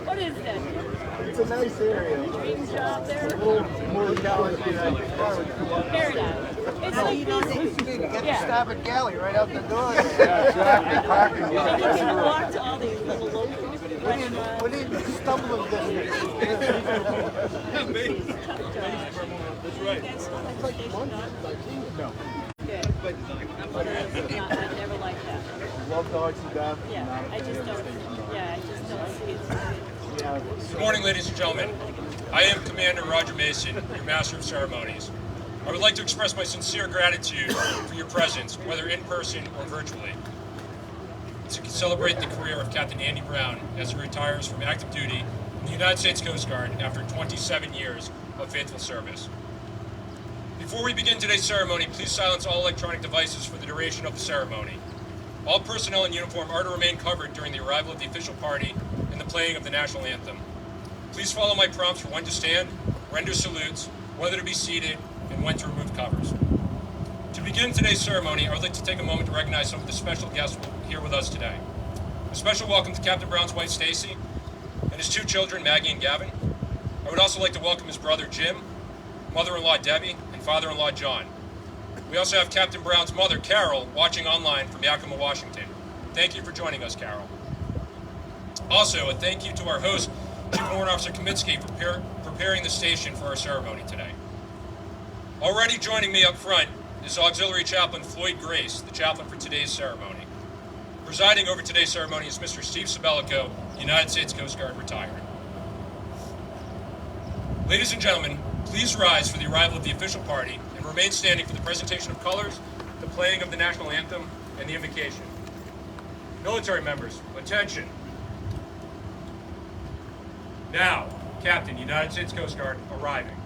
What is that? It's a nice area. Dream job there? A little more challenging than Paradise. It's like this. Get Yeah. the stop at Galley right out the door. Yeah, exactly. Parking And lot. you can walk to all these little local restaurants. Within stumbling distance. That's right. That's like one. No. Good. I never liked that. Love dogs to death. Yeah, I just don't. Yeah, I just don't see it. Yeah. Good morning, ladies and gentlemen. I am Commander Roger Mason, your Master of Ceremonies. I would like to express my sincere gratitude for your presence, whether in person or virtually, to celebrate the career of Captain Andy Brown as he retires from active duty in the United States Coast Guard after 27 years of faithful service. Before we begin today's ceremony, please silence all electronic devices for the duration of the ceremony. All personnel in uniform are to remain covered during the arrival of the official party and the playing of the national anthem. Please follow my prompts for when to stand, render salutes, whether to be seated, and when to remove covers. To begin today's ceremony, I would like to take a moment to recognize some of the special guests here with us today. A special welcome to Captain Brown's wife, Stacy, and his two children, Maggie and Gavin. I would also like to welcome his brother, Jim, mother-in-law, Debbie, and father-in-law, John. We also have Captain Brown's mother, Carol, watching online from Yakima, Washington. Thank you for joining us, Carol. Also, a thank you to our host, Chief Warrant Officer Kaminsky, for preparing the station for our ceremony today. Already joining me up front is Auxiliary Chaplain Floyd Grace, the chaplain for today's ceremony. Presiding over today's ceremony is Mr. Steve Sabelico, United States Coast Guard retired. Ladies and gentlemen, please rise for the arrival of the official party and remain standing for the presentation of colors, the playing of the national anthem, and the invocation. Military members, attention. Now, Captain, United States Coast Guard, arriving.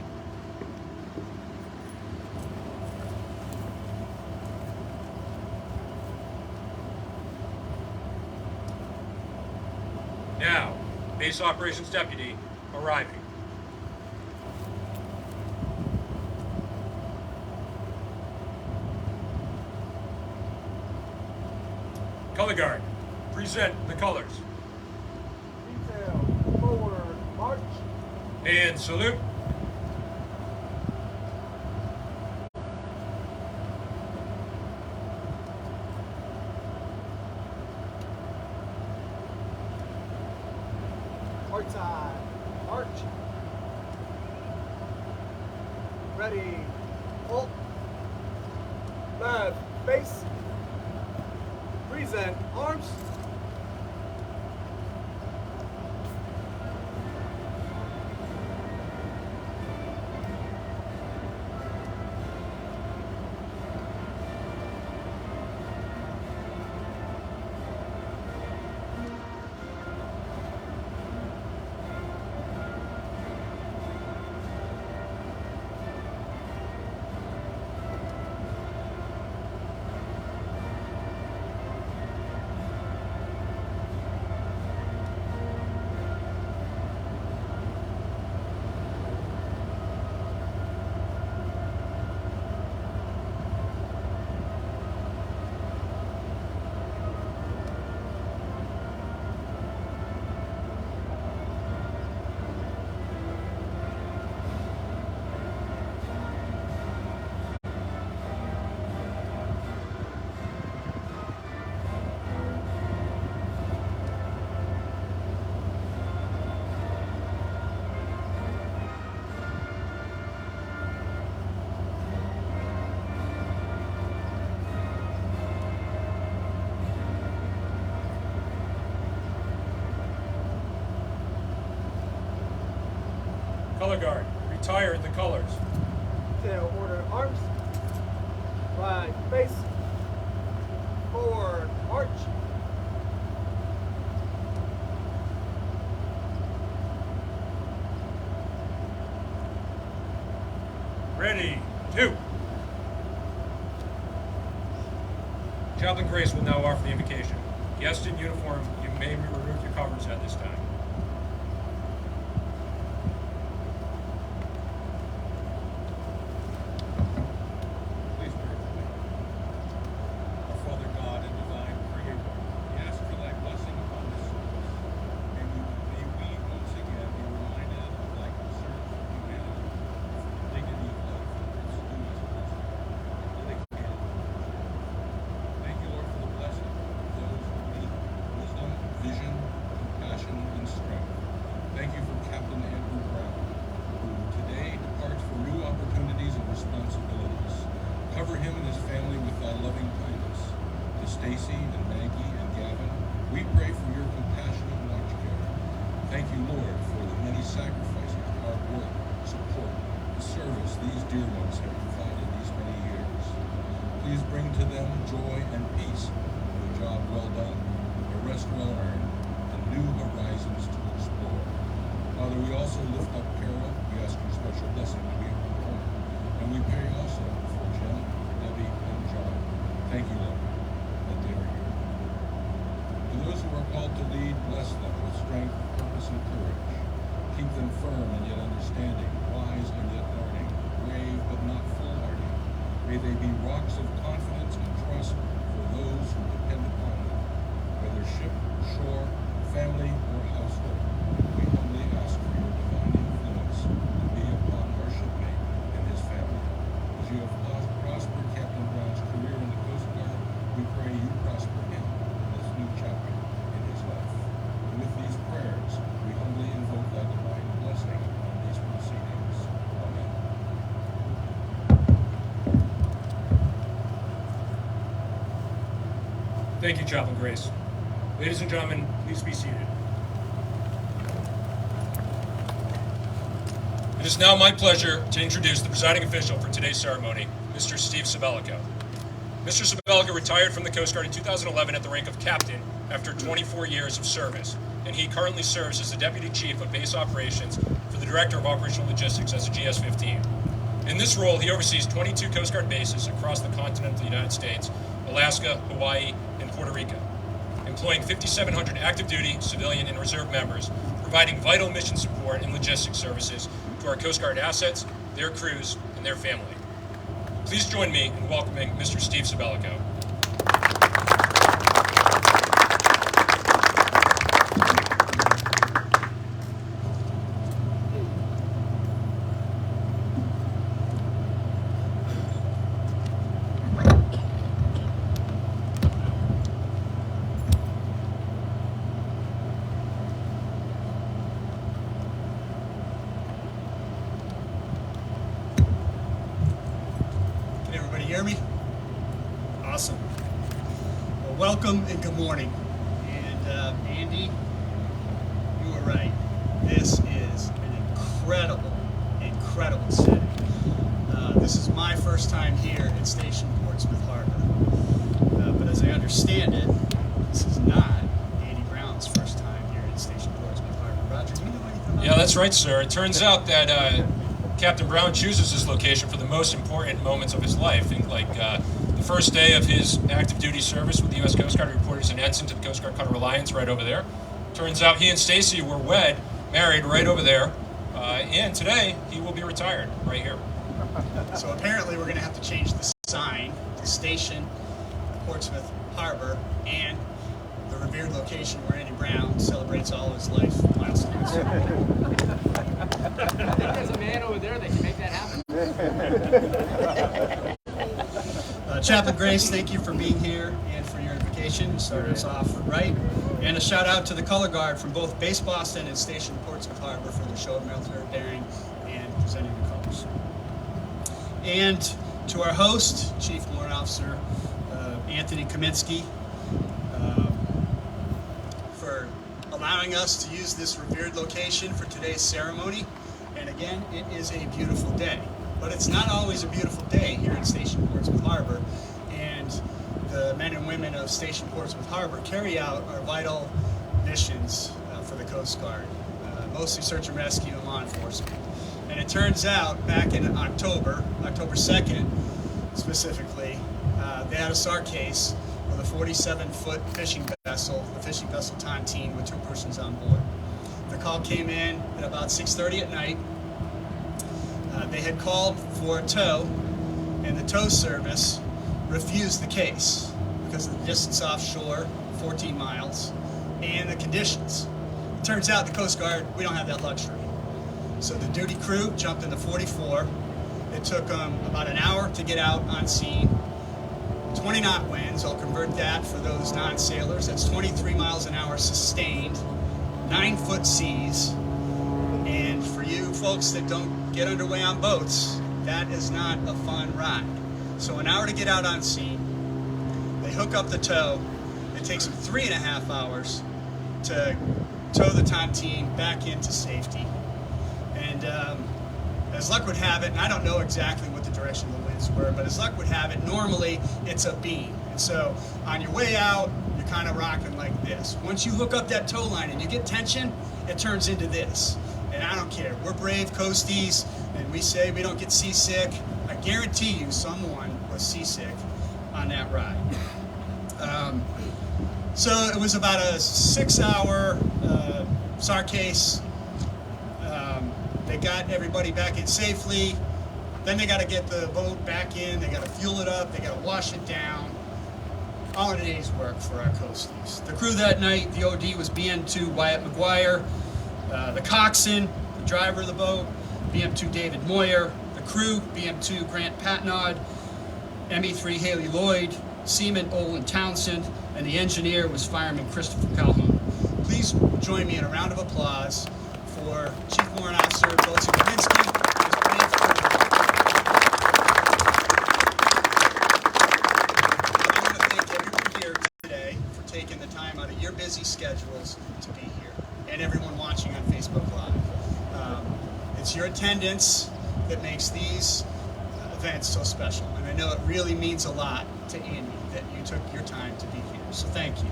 Now, Base Operations Deputy, arriving. Color Guard, present the colors. Detail, forward, march. And salute. Right side, march. Ready, halt. Left, face. Present, arms. Color Guard, retire the colors. Detail, order, arms. Right, face. Forward, march. Ready, two. Chaplain Grace will now offer the invocation. Guests in uniform, you may remove your covers at this time. Please pray for me. Our Father God and divine Stacy and Maggie and Gavin, we pray for your compassionate watch care. Thank you, Lord, for the many sacrifices, hard work, support, the service these dear ones have provided these many years. Please bring to them joy and peace of a job well done, a rest well earned, and new horizons to explore. Father, we also lift up Carol. We ask your special blessing to be upon her. And we pray also for Jen, Debbie, and John. Thank you, Lord, that they are here. To those who are called to lead, bless them with strength, purpose, and courage. Keep them firm and yet understanding, wise and yet learning, brave but not foolhardy. May they be rocks of confidence and trust for those who depend upon them, whether ship, shore, family, or household. We humbly ask for your divine influence to be upon our shipmate and his family. As you have prospered Captain Brown's career in the Coast Guard, we pray you prosper him in this new chapter in his life. And with these prayers, we humbly invoke thy divine blessing on these proceedings. Amen. Thank you, Chaplain Grace. Ladies and gentlemen, please be seated. It is now my pleasure to introduce the presiding official for today's ceremony, Mr. Steve Sabelico. Mr. Sabelico retired from the Coast Guard in 2011 at the rank of captain after 24 years of service, and he currently serves as the Deputy Chief of Base Operations for the Director of Operational Logistics as a GS-15. In this role, he oversees 22 Coast Guard bases across the continental United States, Alaska, Hawaii, and Puerto Rico, employing 5,700 active duty, civilian, and reserve members, providing vital mission support and logistics services to our Coast Guard assets, their crews, and their family. Please join me in welcoming Mr. Steve Sabelico. Hear me? Awesome. Well, welcome and good morning. And Andy, you were right. This is an incredible setting. This is my first time here at Station Portsmouth Harbor. But as I understand it, this is not Andy Brown's first time here at Station Portsmouth Harbor. Roger, do you know anything about Yeah, that's right, sir. It turns out that Captain Brown chooses this location for the most important moments of his life. Think like the first day of his active duty service with the U.S. Coast Guard, he reported as an ensign to the Coast Guard Cutter Reliance right over there. Turns out he and Stacy were married right over there, and today he will be retired right here. So apparently we're going to have to change the sign to Station Portsmouth Harbor and the revered location where Andy Brown celebrates all his life milestones. I think there's a man over there that can make that happen. Chaplain Grace, thank you for being here and for your invocation. Started us off right. And a shout out to the Color Guard from both Base Boston and Station Portsmouth Harbor for their show of military daring and presenting the colors. And to our host, Chief Warrant Officer Anthony Kaminsky, for allowing us to use this revered location for today's ceremony. And again, it is a beautiful day. But it's not always a beautiful day here at Station Portsmouth Harbor. And the men and women of Station Portsmouth Harbor carry out our vital missions for the Coast Guard, mostly search and rescue and law enforcement. And it turns out back in October 2nd specifically, they had a SAR case with a 47-foot fishing vessel, the fishing vessel Tontine, with 2 persons on board. The call came in at about 6:30 at night. They had called for a tow, and the tow service refused the case because of the distance offshore, 14 miles, and the conditions. It turns out the Coast Guard, we don't have that luxury. So the duty crew jumped into 44. It took them about an hour to get out on scene. 20 knot winds, I'll convert that for those non-sailors. That's 23 miles an hour sustained, 9-foot seas. And for you folks that don't get underway on boats, that is not a fun ride. So an hour to get out on scene. They hook up the tow. It takes them 3.5 hours to tow the tontine back into safety. And as luck would have it, and I don't know exactly what the direction of the winds were, but as luck would have it, normally it's a beam. And so on your way out, you're kind of rocking like this. Once you hook up that tow line and you get tension, it turns into this. And I don't care. We're brave coasties, and we say we don't get seasick. I guarantee you someone was seasick on that ride. So it was about a 6-hour SAR case. They got everybody back in safely. Then they got to get the boat back in. They got to fuel it up. They got to wash it down. All a day's work for our coasties. The crew that night, the OD was BM2 Wyatt McGuire, the coxswain, the driver of the boat, BM2 David Moyer, the crew, BM2 Grant Patnod, ME3 Haley Lloyd, Seaman Olin Townsend, and the engineer was Fireman Christopher Calhoun. Please join me in a round of applause for Chief Warrant Officer Boatswain Kaminski. I want to thank everyone here today for taking the time out of your busy schedules to be here, and everyone watching on Facebook Live. It's your attendance that makes these events so special, and I know it really means a lot to Andy that you took your time to be here, so thank you.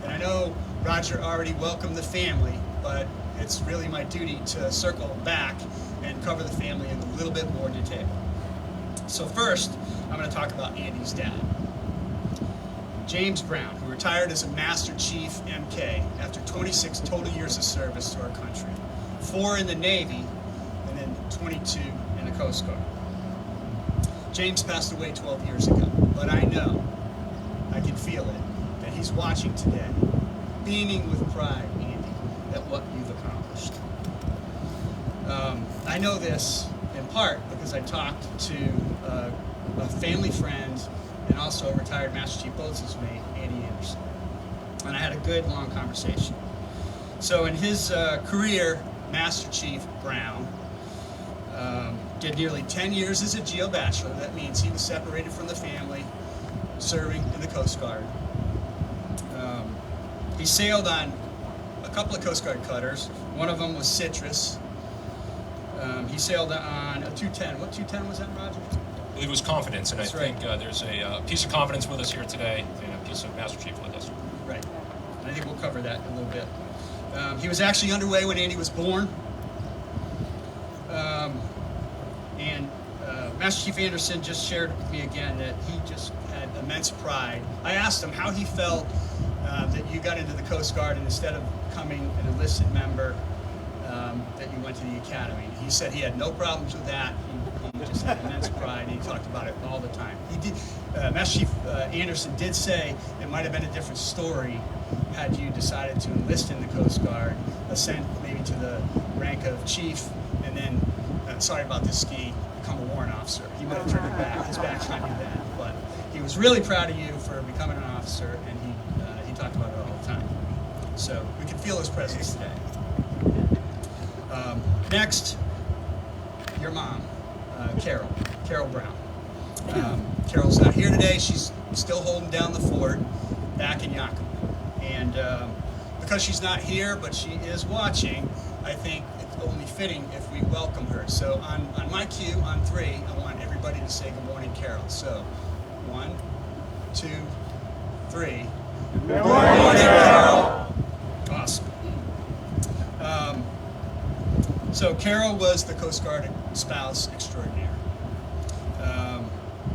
And I know Roger already welcomed the family, but it's really my duty to circle back and cover the family in a little bit more detail. So first, I'm going to talk about Andy's dad, James Brown, who retired as a Master Chief MK after 26 total years of service to our country, 4 in the Navy, and then 22 in the Coast Guard. James passed away 12 years ago, but I know, I can feel it, that he's watching today, beaming with pride, Andy, at what you've accomplished. I know this in part because I talked to a family friend and also a retired Master Chief Boatswain's mate, Andy Anderson, and I had a good, long conversation. So in his career, Master Chief Brown did nearly 10 years as a GO bachelor. That means he was separated from the family, serving in the Coast Guard. He sailed on a couple of Coast Guard cutters. One of them was Citrus. He sailed on a 210. What 210 was that, Roger? I believe it was Confidence, and That's I think there's a piece of Confidence with us here today, and a piece of Master Chief with us. Right. And I think we'll cover that in a little bit. He was actually underway when Andy was born. And Master Chief Anderson just shared with me again that he just had immense pride. I asked him how he felt that you got into the Coast Guard and instead of becoming an enlisted member, that you went to the academy. He said he had no problems with that. He just had immense pride, and he talked about it all the time. He did. Master Chief Anderson did say it might have been a different story had you decided to enlist in the Coast Guard, ascend maybe to the rank of chief, and then, sorry about this ski, become a warrant officer. He might have turned his back on you then, but he was really proud of you for becoming an officer, and he talked about it all the time. So we can feel his presence today. Next, your mom, Carol Brown. Carol's not here today. She's still holding down the fort back in Yakima. And because she's not here, but she is watching, I think it's only fitting if we welcome her. So on my cue, on 3, I want everybody to say good morning, Carol. So 1, 2, 3. Good morning, Carol. Awesome. So Carol was the Coast Guard spouse extraordinaire.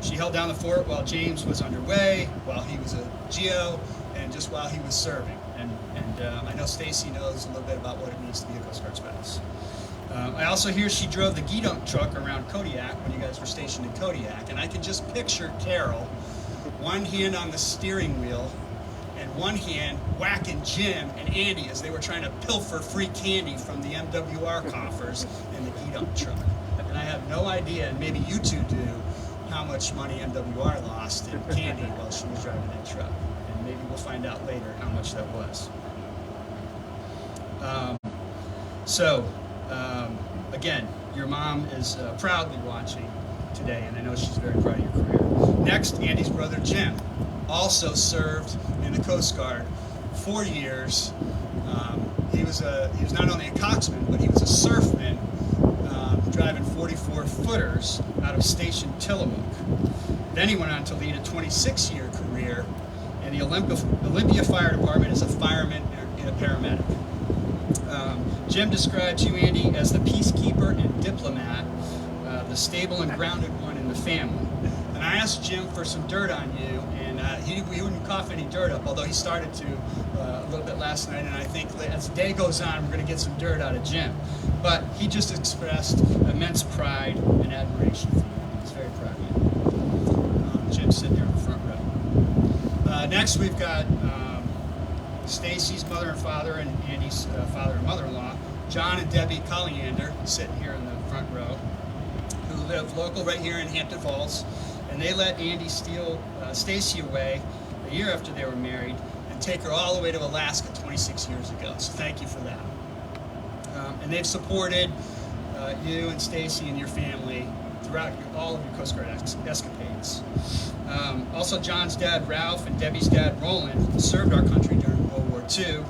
She held down the fort while James was underway, while he was a GO, and just while he was serving. And I know Stacy knows a little bit about what it means to be a Coast Guard spouse. I also hear she drove the Gedunk truck around Kodiak when you guys were stationed in Kodiak, and I can just picture Carol, one hand on the steering wheel, and one hand whacking Jim and Andy as they were trying to pilfer free candy from the MWR coffers in the Gedunk truck. And I have no idea, and maybe you two do, how much money MWR lost in candy while she was driving that truck. And maybe we'll find out later how much that was. Again, your mom is proudly watching today, and I know she's very proud of your career. Next, Andy's brother Jim, also served in the Coast Guard 4 years. He was not only a coxsman, but he was a surfman, driving 44-footers out of Station Tillamook. Then he went on to lead a 26-year career in the Olympia Fire Department as a fireman and a paramedic. Jim describes you, Andy, as the peacekeeper and diplomat, the stable and grounded one in the family. And I asked Jim for some dirt on you, and he wouldn't cough any dirt up, although he started to a little bit last night, and I think as the day goes on, we're going to get some dirt out of Jim. But he just expressed immense pride and admiration for you. He's very proud of you. Jim's sitting there in the front row. Next, we've got Stacy's mother and father, and Andy's father and mother-in-law, John and Debbie Colliander, sitting here in the front row, who live local right here in Hampton Falls. And they let Andy steal Stacy away a year after they were married and take her all the way to Alaska 26 years ago. So thank you for that. And they've supported you and Stacy and your family throughout all of your Coast Guard escapades. Also, John's dad, Ralph, and Debbie's dad, Roland, served our country during World War II.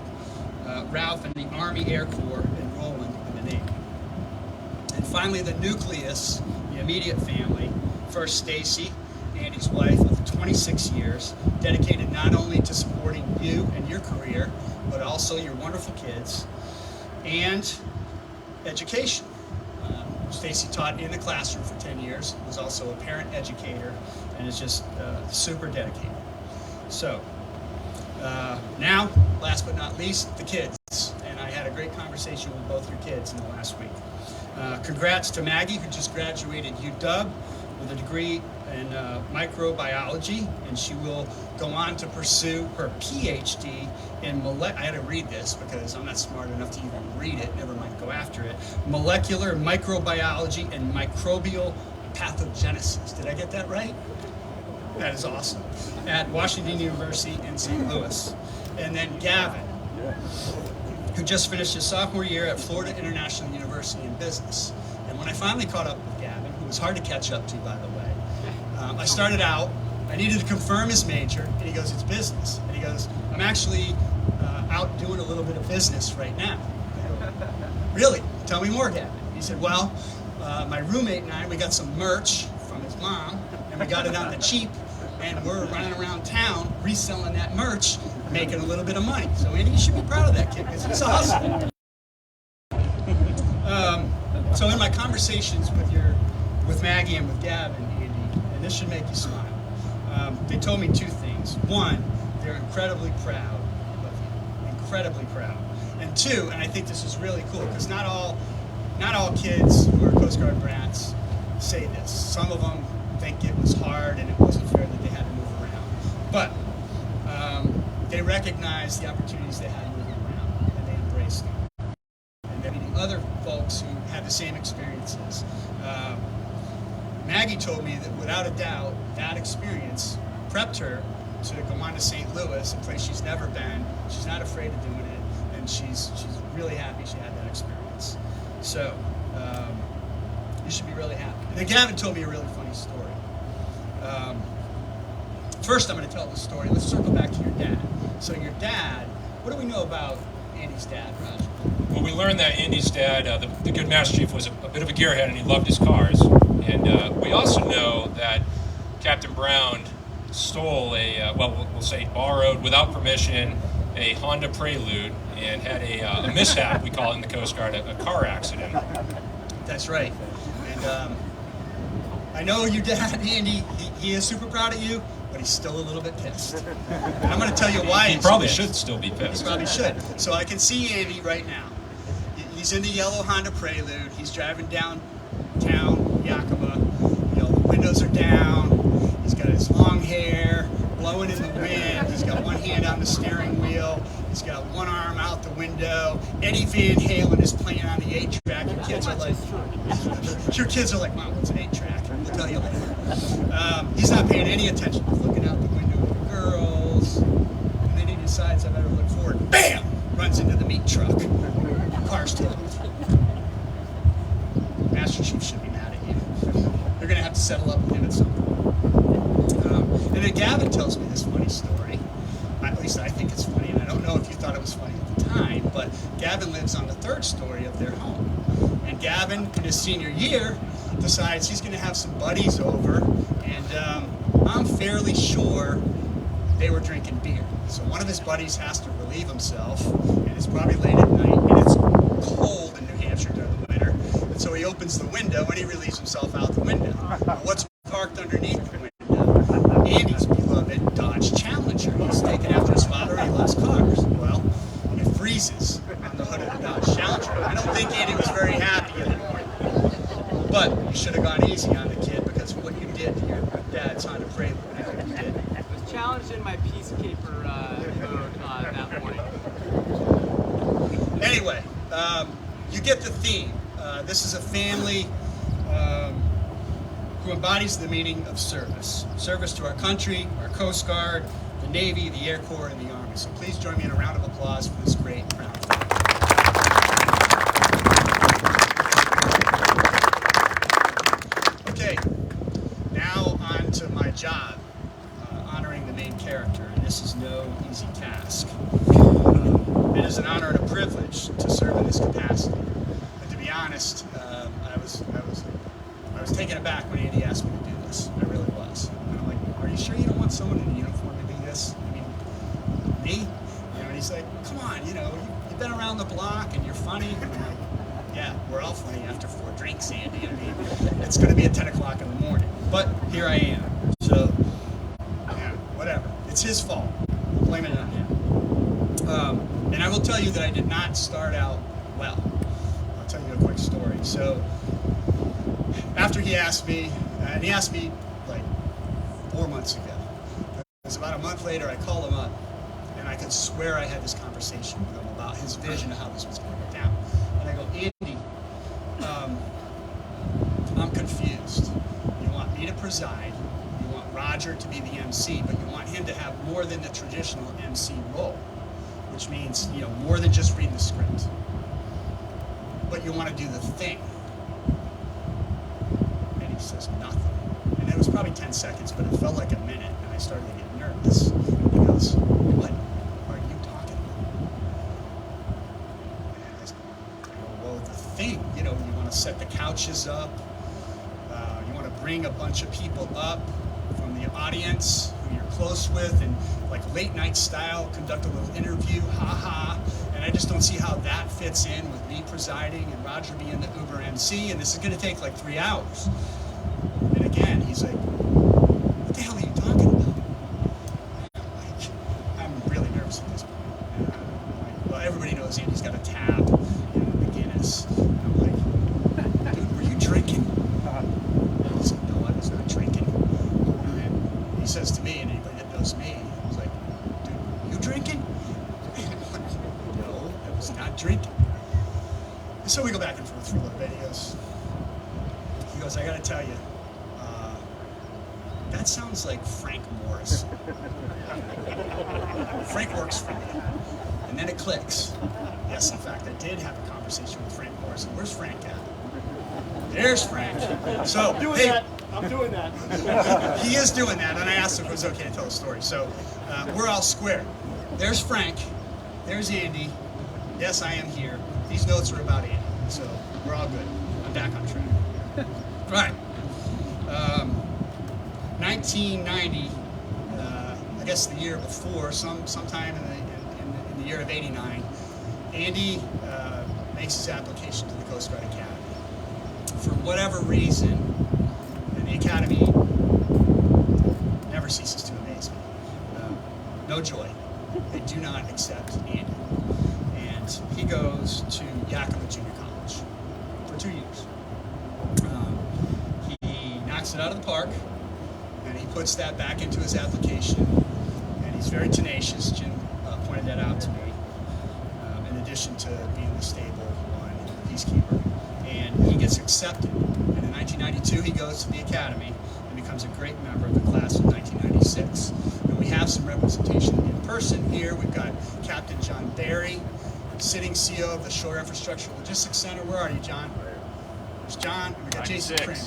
Ralph in the Army Air Corps and Roland in the Navy. And finally, the nucleus, the immediate family. First, Stacy, Andy's wife of 26 years, dedicated not only to supporting you and your career, but also your wonderful kids and education. Stacy taught in the classroom for 10 years, was also a parent educator, and is just super dedicated. So, now, last but not least, the kids. And I had a great conversation with both your kids in the last week. Congrats to Maggie, who just graduated UW with a degree in microbiology, and she will go on to pursue her PhD in I had to read this because I'm not smart enough to even read it, never mind go after it. Molecular microbiology and microbial pathogenesis. Did I get that right? That is awesome. At Washington University in St. Louis. And then Gavin, who just finished his sophomore year at Florida International University in business. And when I finally caught up with Gavin, who was hard to catch up to, by the way, I started out, I needed to confirm his major, and he goes, it's business. And he goes, I'm actually out doing a little bit of business right now. I go, really? Tell me more, Gavin. He said, well, my roommate and I, we got some merch from his mom, and we got it on the cheap, and we're running around town reselling that merch, making a little bit of money. So Andy, you should be proud of that kid, because he's awesome. So in my conversations with Maggie and with Gavin, Andy, and this should make you smile, they told me two things. One, they're incredibly proud of you, incredibly proud. And two, and I think this is really cool, because not all kids who are Coast Guard brats say this. Some of them think it was hard and it wasn't fair that they had to move around. But they recognize the opportunities they had moving around, and they embraced them. And they're meeting other folks who had the same experiences. Maggie told me that without a doubt, that experience prepped her to go on to St. Louis, a place she's never been. She's not afraid of doing it, and she's really happy she had that experience. So, you should be really happy. And then Gavin told me a really funny story. First, I'm going to tell the story. Let's circle back to your dad. So your dad, what do we know about Andy's dad, Roger? Well, we learned that Andy's dad, the good Master Chief, was a bit of a gearhead, and he loved his cars. And we also know that Captain Brown stole we'll say borrowed without permission a Honda Prelude and had a mishap, we call it in the Coast Guard, a car accident. That's right. And I know your dad, Andy, he is super proud of you, but he's still a little bit pissed. And I'm going to tell you why He probably should still be pissed. He probably should. So I can see Andy right now. He's in the yellow Honda Prelude. He's driving downtown Yakima. You know, the windows are down. He's got his long hair blowing in the wind. He's got one hand on the steering wheel. He's got one arm out the window. Eddie Van Halen is playing on the 8-track. Your kids are like, Mom, what's an 8-track? We'll tell you later. He's not paying any attention. He's looking out the window with the girls. And then he decides I better look forward. Bam! Runs into the meat truck. Car's totaled. Master Chief should be mad at you. They're going to have to settle up with him at some point. And then Gavin tells me this funny story. At least I think it's funny, and I don't know if you thought it was funny at the time, but Gavin lives on the 3rd story of their home. And Gavin, in his senior year, decides he's going to have some buddies over, and I'm fairly sure they were drinking beer. So one of his buddies has to relieve himself, and it's probably late at night, and it's cold in New Hampshire during the winter. And so he opens the window, and he relieves himself out the window. What's parked underneath the window? Andy's beloved Dodge Challenger. He's taken after his father. He loves cars. Well, it freezes on the hood of the Dodge Challenger. I don't think Andy was very happy anymore. But you should have gone easy on the kid, because what you did to your dad's Honda Prelude, I think you did. I was challenged in my peacekeeper mode that morning. Anyway, you get the theme. This is a family who embodies the meaning of service. Service to our country, our Coast Guard, the Navy, the Air Corps, and the Army. So please join me in a round of applause for this great crown. Okay, now on to my job, honoring the main character, and this is no easy task. It is an honor and a privilege to serve in this capacity. And to be honest, I was taken aback when Andy asked me to do this. I really was. And I'm like, are you sure you don't want someone in a uniform to do this? I mean, me? You know, and he's like, come on, you've been around the block and you're funny. And I'm like, yeah, we're all funny after 4 drinks, Andy. I mean, it's going to be at 10 o'clock in the morning. But here I am. So, yeah, whatever. It's his fault. I'm blaming it on him. And I will tell you that I did not start out well. I'll tell you a quick story. So, after he asked me, and he asked me like 4 months ago. It was about a month later, I called him up, and I could swear I had this conversation with him about his vision of how this was going to go down. And I go, Andy, I'm confused. You want me to preside, you want Roger to be the MC, but you want him to have more than the traditional MC role, which means, more than just read the script. But you want to do the thing. And he says nothing. And it was probably 10 seconds, but it felt like a minute, and I started to get nervous. And he goes, what are you talking about? And I go, well, the thing, you want to set the couches up, you want to bring a bunch of people up from the audience who you're close with, and like late night style, conduct a little interview, and I just don't see how that fits in with me presiding and Roger being the Uber MC, and this is going to take like 3 hours. And again, he's like, what the hell are you talking about? I'm really nervous at this point. Well, everybody knows Andy's got a tab, the Guinness. And I'm like, dude, were you drinking? He said, no, I was not drinking. And he says to me, and anybody that knows me, he's like, dude, you drinking? No, I was not drinking. And so we go back and forth for a little bit. He goes, I gotta tell you, that sounds like Frank Morris. Frank works for me. And then it clicks. Yes, in fact, I did have a conversation with Frank Morris. Where's Frank at? There's Frank. So, I'm doing that. he is doing that, and I asked him if it was okay to tell the story. So, we're all square. There's Frank. There's Andy. Yes, I am here. These notes are about Andy, so we're all good. I'm back on track. Right. 1990, I guess the year before, sometime in the year of '89, Andy makes his application to the Coast Guard Academy. For whatever reason, and the Academy never ceases to amaze me. No joy. They do not accept Andy. And he goes to Yakima Junior College for 2 years. He knocks it out of the park, and he puts that back into his application, and he's very tenacious. Jim pointed that out to me, in addition to being the stable one peacekeeper. And he gets accepted. And in 1992, he goes to the academy and becomes a great member of the class of 1996. And we have some representation in person here. We've got Captain John Barry, sitting CO of the Shore Infrastructure Logistics Center. Where are you, John? There's John, and we got Jason Kramer.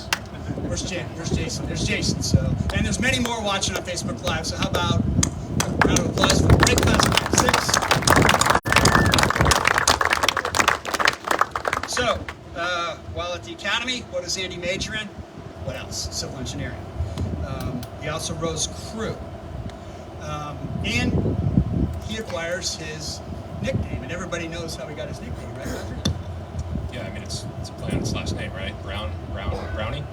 Where's Jason? There's Jason. So, and there's many more watching on Facebook Live. So how about Round of applause for the great class of 6. So, while at the academy, what does Andy major in? What else? Civil engineering. He also rows crew. And he acquires his nickname, and everybody knows how he got his nickname, right, Roger? Yeah, I mean, it's a play on his last name, right? Brownie?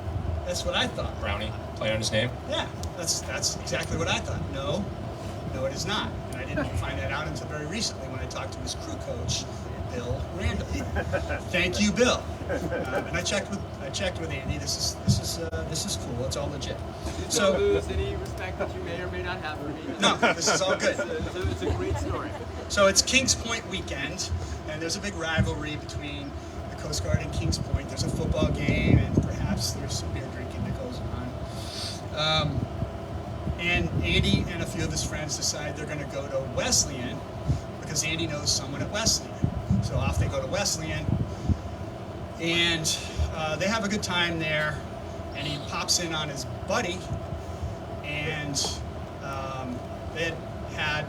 That's what I thought. Brownie, play on his name? Yeah, that's exactly what I thought. No, it is not. And I didn't find that out until very recently when I talked to his crew coach, Bill Randall. Thank you, Bill. And I checked with Andy. This is cool. It's all legit. So, don't lose any respect that you may or may not have for me. No, this is all good. It's a great story. So it's Kings Point weekend, and there's a big rivalry between the Coast Guard and Kings Point. There's a football game, and perhaps there's some beer drinking that goes on. And Andy and a few of his friends decide they're going to go to Wesleyan because Andy knows someone at Wesleyan. So off they go to Wesleyan, and they have a good time there. And he pops in on his buddy, and they had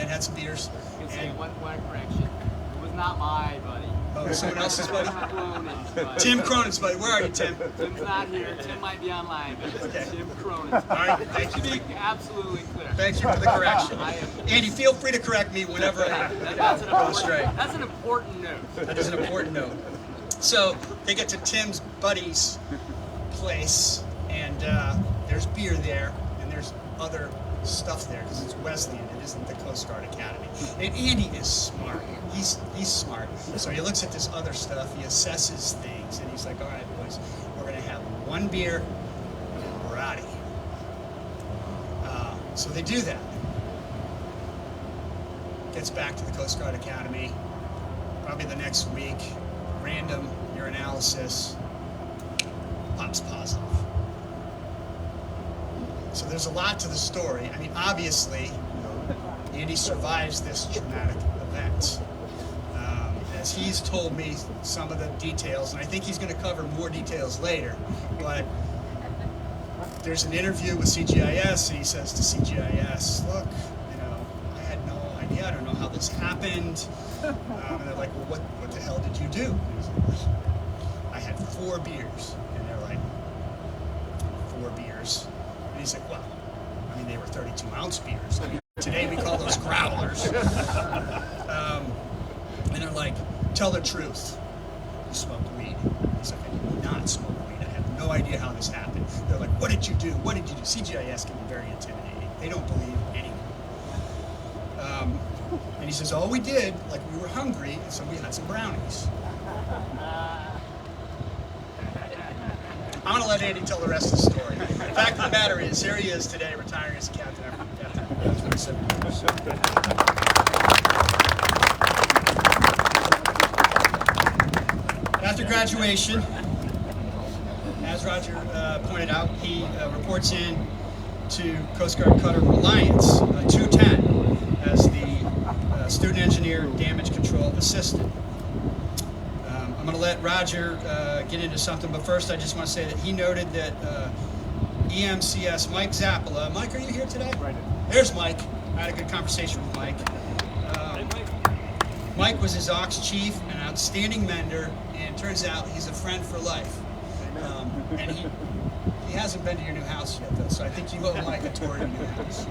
had some beers. I can say one correction. It was not my buddy. Oh, someone else's buddy? Cronin's buddy. Tim Cronin's buddy. Where are you, Tim? Tim's not here. Tim might be online, but it's Okay. Tim Cronin's All buddy. right, thank you. To be absolutely clear. Thank you for the correction. I am. Andy, feel free to correct me whenever I That's go astray. That's an important note. That is an important note. So they get to Tim's buddy's place, and there's beer there, and there's other stuff there because it's Wesleyan. It isn't the Coast Guard Academy. And Andy is smart. He's smart. So he looks at this other stuff. He assesses things, and he's like, "All right, boys, we're gonna have one beer, and we're out of here." So they do that. Gets back to the Coast Guard Academy. Probably the next week, random urinalysis pops positive. So there's a lot to the story. I mean, obviously, Andy survives this traumatic event. As he's told me some of the details, and I think he's going to cover more details later, but there's an interview with CGIS, and he says to CGIS, "Look, I had no idea. I don't know how this happened." And they're like, "Well, what the hell did you do?" And he's like, "I had 4 beers." And they're like, 4 beers? And he's like, "Well, I mean, they were 32-ounce beers. I mean, today we call those growlers." And they're like, "Tell the truth. You smoked weed." He's like, "I did not smoke weed. I have no idea how this happened." They're like, "What did you do? What did you do?" CGIS can be very intimidating. They don't believe anyone. And he says, "All we did, like we were hungry, and so we had some brownies." I'm going to let Andy tell the rest of the story. The fact of the matter is, here he is today, retiring as a captain after 27 years. After graduation, as Roger pointed out, he reports in to Coast Guard Cutter Reliance 210 as the student engineer damage control assistant. I'm going to let Roger get into something, but first I just want to say that he noted that EMCS Mike Zappola. Mike, are you here today? Right. There's Mike. I had a good conversation with Mike. Mike was his aux chief, an outstanding mender, and turns out he's a friend for life. And he hasn't been to your new house yet, though, so I think you owe Mike a tour of your new house.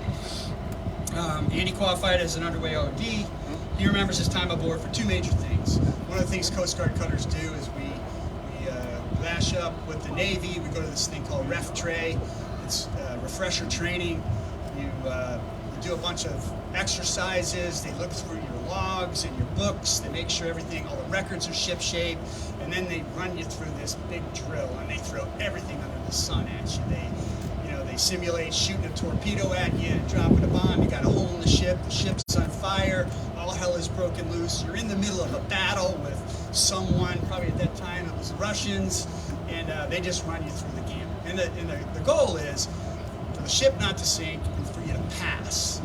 Andy qualified as an underway OD. He remembers his time aboard for 2 major things. One of the things Coast Guard cutters do is we lash up with the Navy. We go to this thing called Ref Tray. It's refresher training. You do a bunch of exercises. They look through your logs and your books. They make sure everything, all the records are ship-shape. And then they run you through this big drill, and they throw everything under the sun at you. They simulate shooting a torpedo at you and dropping a bomb. You got a hole in the ship's on fire, all hell is broken loose. You're in the middle of a battle with someone, probably at that time it was the Russians, and they just run you through the gamut. And the goal is for the ship not to sink and for you to pass.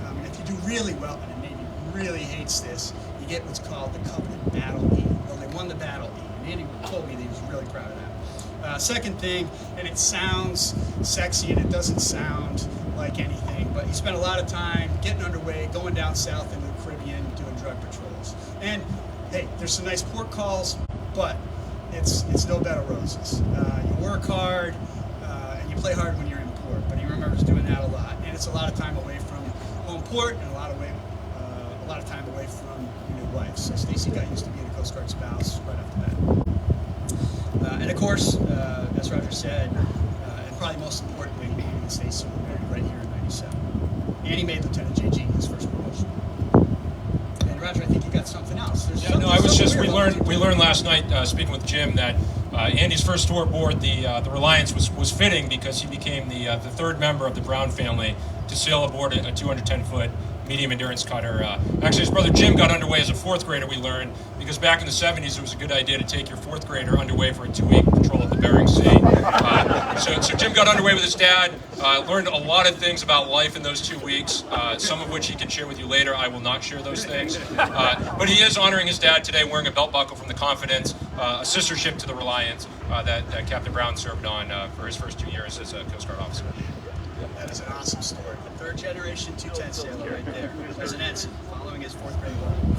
And if you do really well, and the Navy really hates this, you get what's called the Covenant Battle E. Well, they won the Battle E, and Andy told me that he was really proud of that. Second thing, and it sounds sexy and it doesn't sound like anything, but he spent a lot of time getting underway, going down south into the Caribbean, doing drug patrols. And hey, there's some nice port calls, but it's no bed of roses. You work hard and you play hard when you're in port, but he remembers doing that a lot. And it's a lot of time away from home port and a lot of time away from your new wife. So Stacy got used to being a Coast Guard spouse right after that. And of course, as Roger said, and probably most importantly, Andy and Stacy were married right here in '97. Andy made Lieutenant JG his first promotion. And Roger, I think you got something else. No, I was just, we learned last night, speaking with Jim, that Andy's first tour aboard the Reliance was fitting because he became the third member of the Brown family to sail aboard a 210-foot medium endurance cutter. Actually, his brother Jim got underway as a fourth grader, we learned, because back in the 70s it was a good idea to take your fourth grader underway for a 2-week patrol of the Bering Sea. So Jim got underway with his dad, learned a lot of things about life in those 2 weeks, some of which he can share with you later. I will not share those things. But he is honoring his dad today, wearing a belt buckle from the Confidence, a sister ship to the Reliance that Captain Brown served on for his first 2 years as a Coast Guard officer. That is an awesome story. Third generation 210 sailor right there. There's an ensign following his fourth grade level.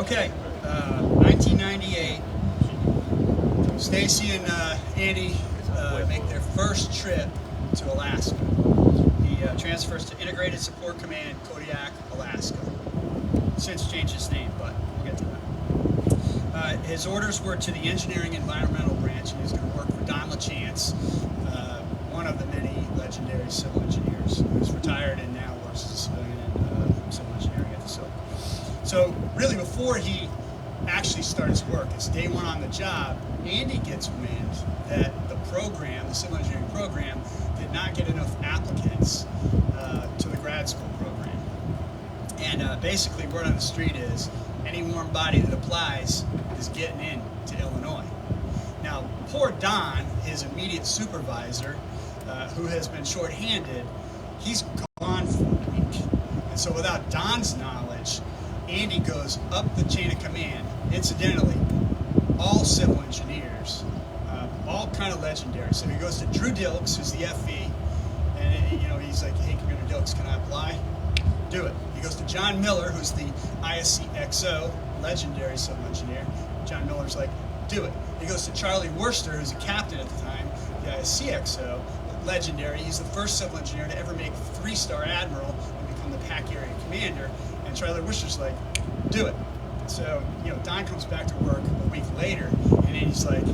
Okay, 1998. Stacy and Andy make their first trip to Alaska. He transfers to Integrated Support Command, Kodiak, Alaska. Since changed his name, but we'll get to that. His orders were to the Engineering Environmental Branch, and he was going to work for Don LaChance, one of the many legendary civil engineers who's retired and now works as a civilian in civil engineering at the facility. So really, before he actually starts work, it's day one on the job, Andy gets wind that the program, the civil engineering program, did not get enough applicants to the grad school program. And basically, word on the street is any warm body that applies is getting in to Illinois. Now, poor Don, his immediate supervisor, who has been shorthanded, he's gone for a week. And so without Don's knowledge, Andy goes up the chain of command. Incidentally, all civil engineers, all kind of legendary. So he goes to Drew Dilks, who's the FE, and he's like, hey, Commander Dilks, can I apply? Do it. He goes to John Miller, who's the ISC XO, legendary civil engineer. John Miller's like, do it. He goes to Charlie Worcester, who's a captain at the time, the ISC XO, legendary. He's the first civil engineer to ever make 3-star admiral and become the PAC area commander. And Charlie Worcester's like, do it. So, Don comes back to work a week later, and he's like,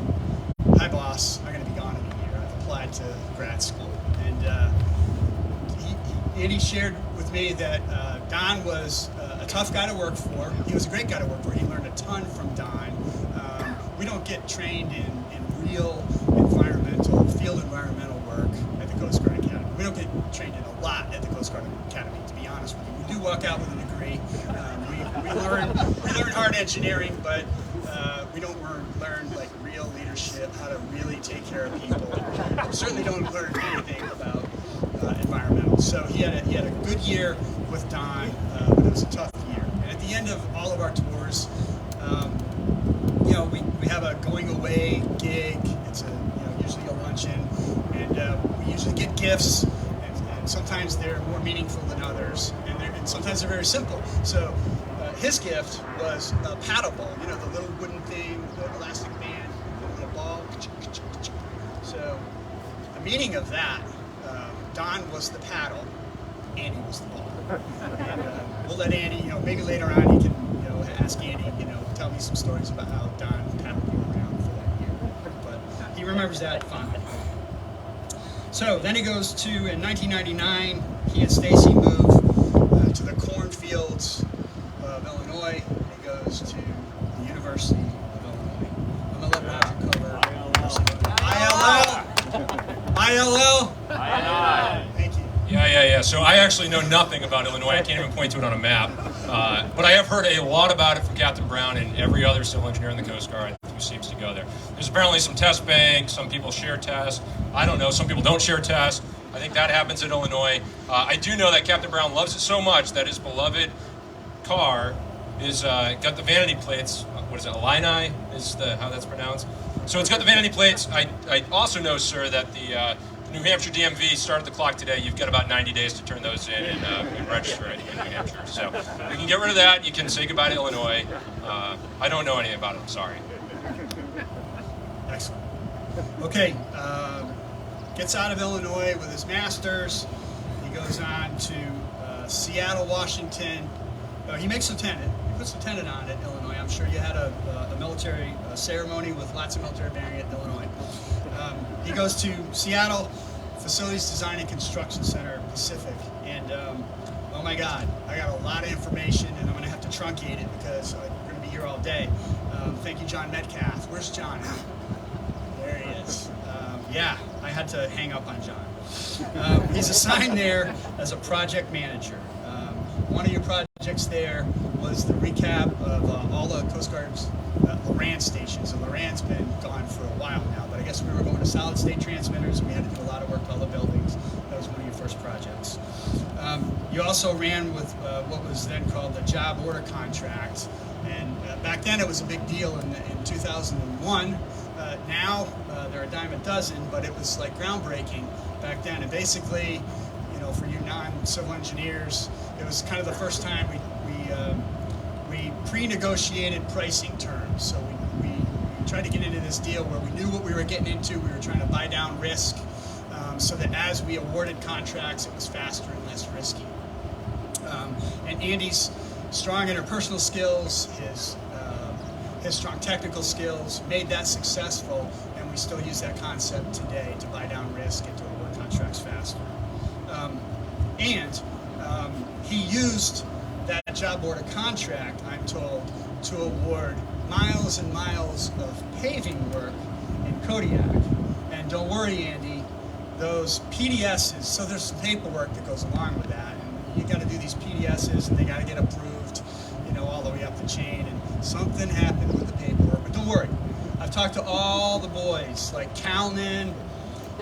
hi boss, I'm going to be gone in a year. I've applied to grad school. And Andy shared with me that Don was a tough guy to work for. He was a great guy to work for. He learned a ton from Don. We don't get trained in real field environmental work at the Coast Guard Academy. We don't get trained in a lot at the Coast Guard Academy, to be honest with you. We do walk out with a degree. We learn hard engineering, but we don't learn like real leadership, how to really take care of people. We certainly don't learn anything about environmental. So he had a good year with Don, but it was a tough year. And at the end of all of our tours, we have a going away gig. It's usually a luncheon, and we usually get gifts, and sometimes they're more meaningful than others, and sometimes they're very simple. So his gift was a paddle ball, the little wooden thing, the elastic band, the little ball. So the meaning of that, Don was the paddle, Andy was the ball. And we'll let Andy, maybe later on he can, ask Andy, tell me some stories about how Don paddled you around for that year. But he remembers that fondly. So then he goes to, in 1999, he and Stacy move to the cornfields of Illinois. He goes to the University of Illinois. I'm going to let Roger cover ILL. Thank you. Yeah. So I actually know nothing about Illinois. I can't even point to it on a map. But I have heard a lot about it from Captain Brown and every other civil engineer in the Coast Guard who seems to go there. There's apparently some test banks. Some people share tests. I don't know. Some people don't share tests. I think that happens in Illinois. I do know that Captain Brown loves it so much that his beloved car is got the vanity plates. What is it? Illini is how that's pronounced. So it's got the vanity plates. I also know, sir, that the New Hampshire DMV started the clock today. You've got about 90 days to turn those in and register it in New Hampshire. So you can get rid of that. You can say goodbye to Illinois. I don't know anything about it. I'm sorry. Excellent. Okay, gets out of Illinois with his master's. He goes on to Seattle, Washington. He makes lieutenant. He puts lieutenant on at Illinois. I'm sure you had a military ceremony with lots of military bearing at Illinois. He goes to Seattle Facilities Design and Construction Center, Pacific, and oh my God, I got a lot of information, and I'm going to have to truncate it because we're going to be here all day. Thank you, John Metcalf. Where's John? There he is. Yeah, I had to hang up on John. He's assigned there as a project manager. One of your projects there was the recap of all the Coast Guard's Loran stations. And Loran's been gone for a while now, but I guess we were going to solid state transmitters, and we had to do a lot of work to all the buildings. That was one of your first projects. You also ran with what was then called the job order contract, and back then it was a big deal in 2001. Now they're a dime a dozen, but it was like groundbreaking back then. And basically, you know, for you non-civil engineers, it was kind of the first time we pre-negotiated pricing terms. So we tried to get into this deal where we knew what we were getting into. We were trying to buy down risk so that as we awarded contracts, it was faster and less risky. And Andy's strong interpersonal skills, his strong technical skills made that successful, and we still use that concept today to buy down risk and to award contracts faster. He used that job order contract, I'm told, to award miles and miles of paving work in Kodiak. And don't worry, Andy, those PDSs, so there's some paperwork that goes along with that, and you got to do these PDSs, and they got to get approved, you know, all the way up the chain, and something happened with the paperwork. But don't worry, I've talked to all the boys, like Kalman,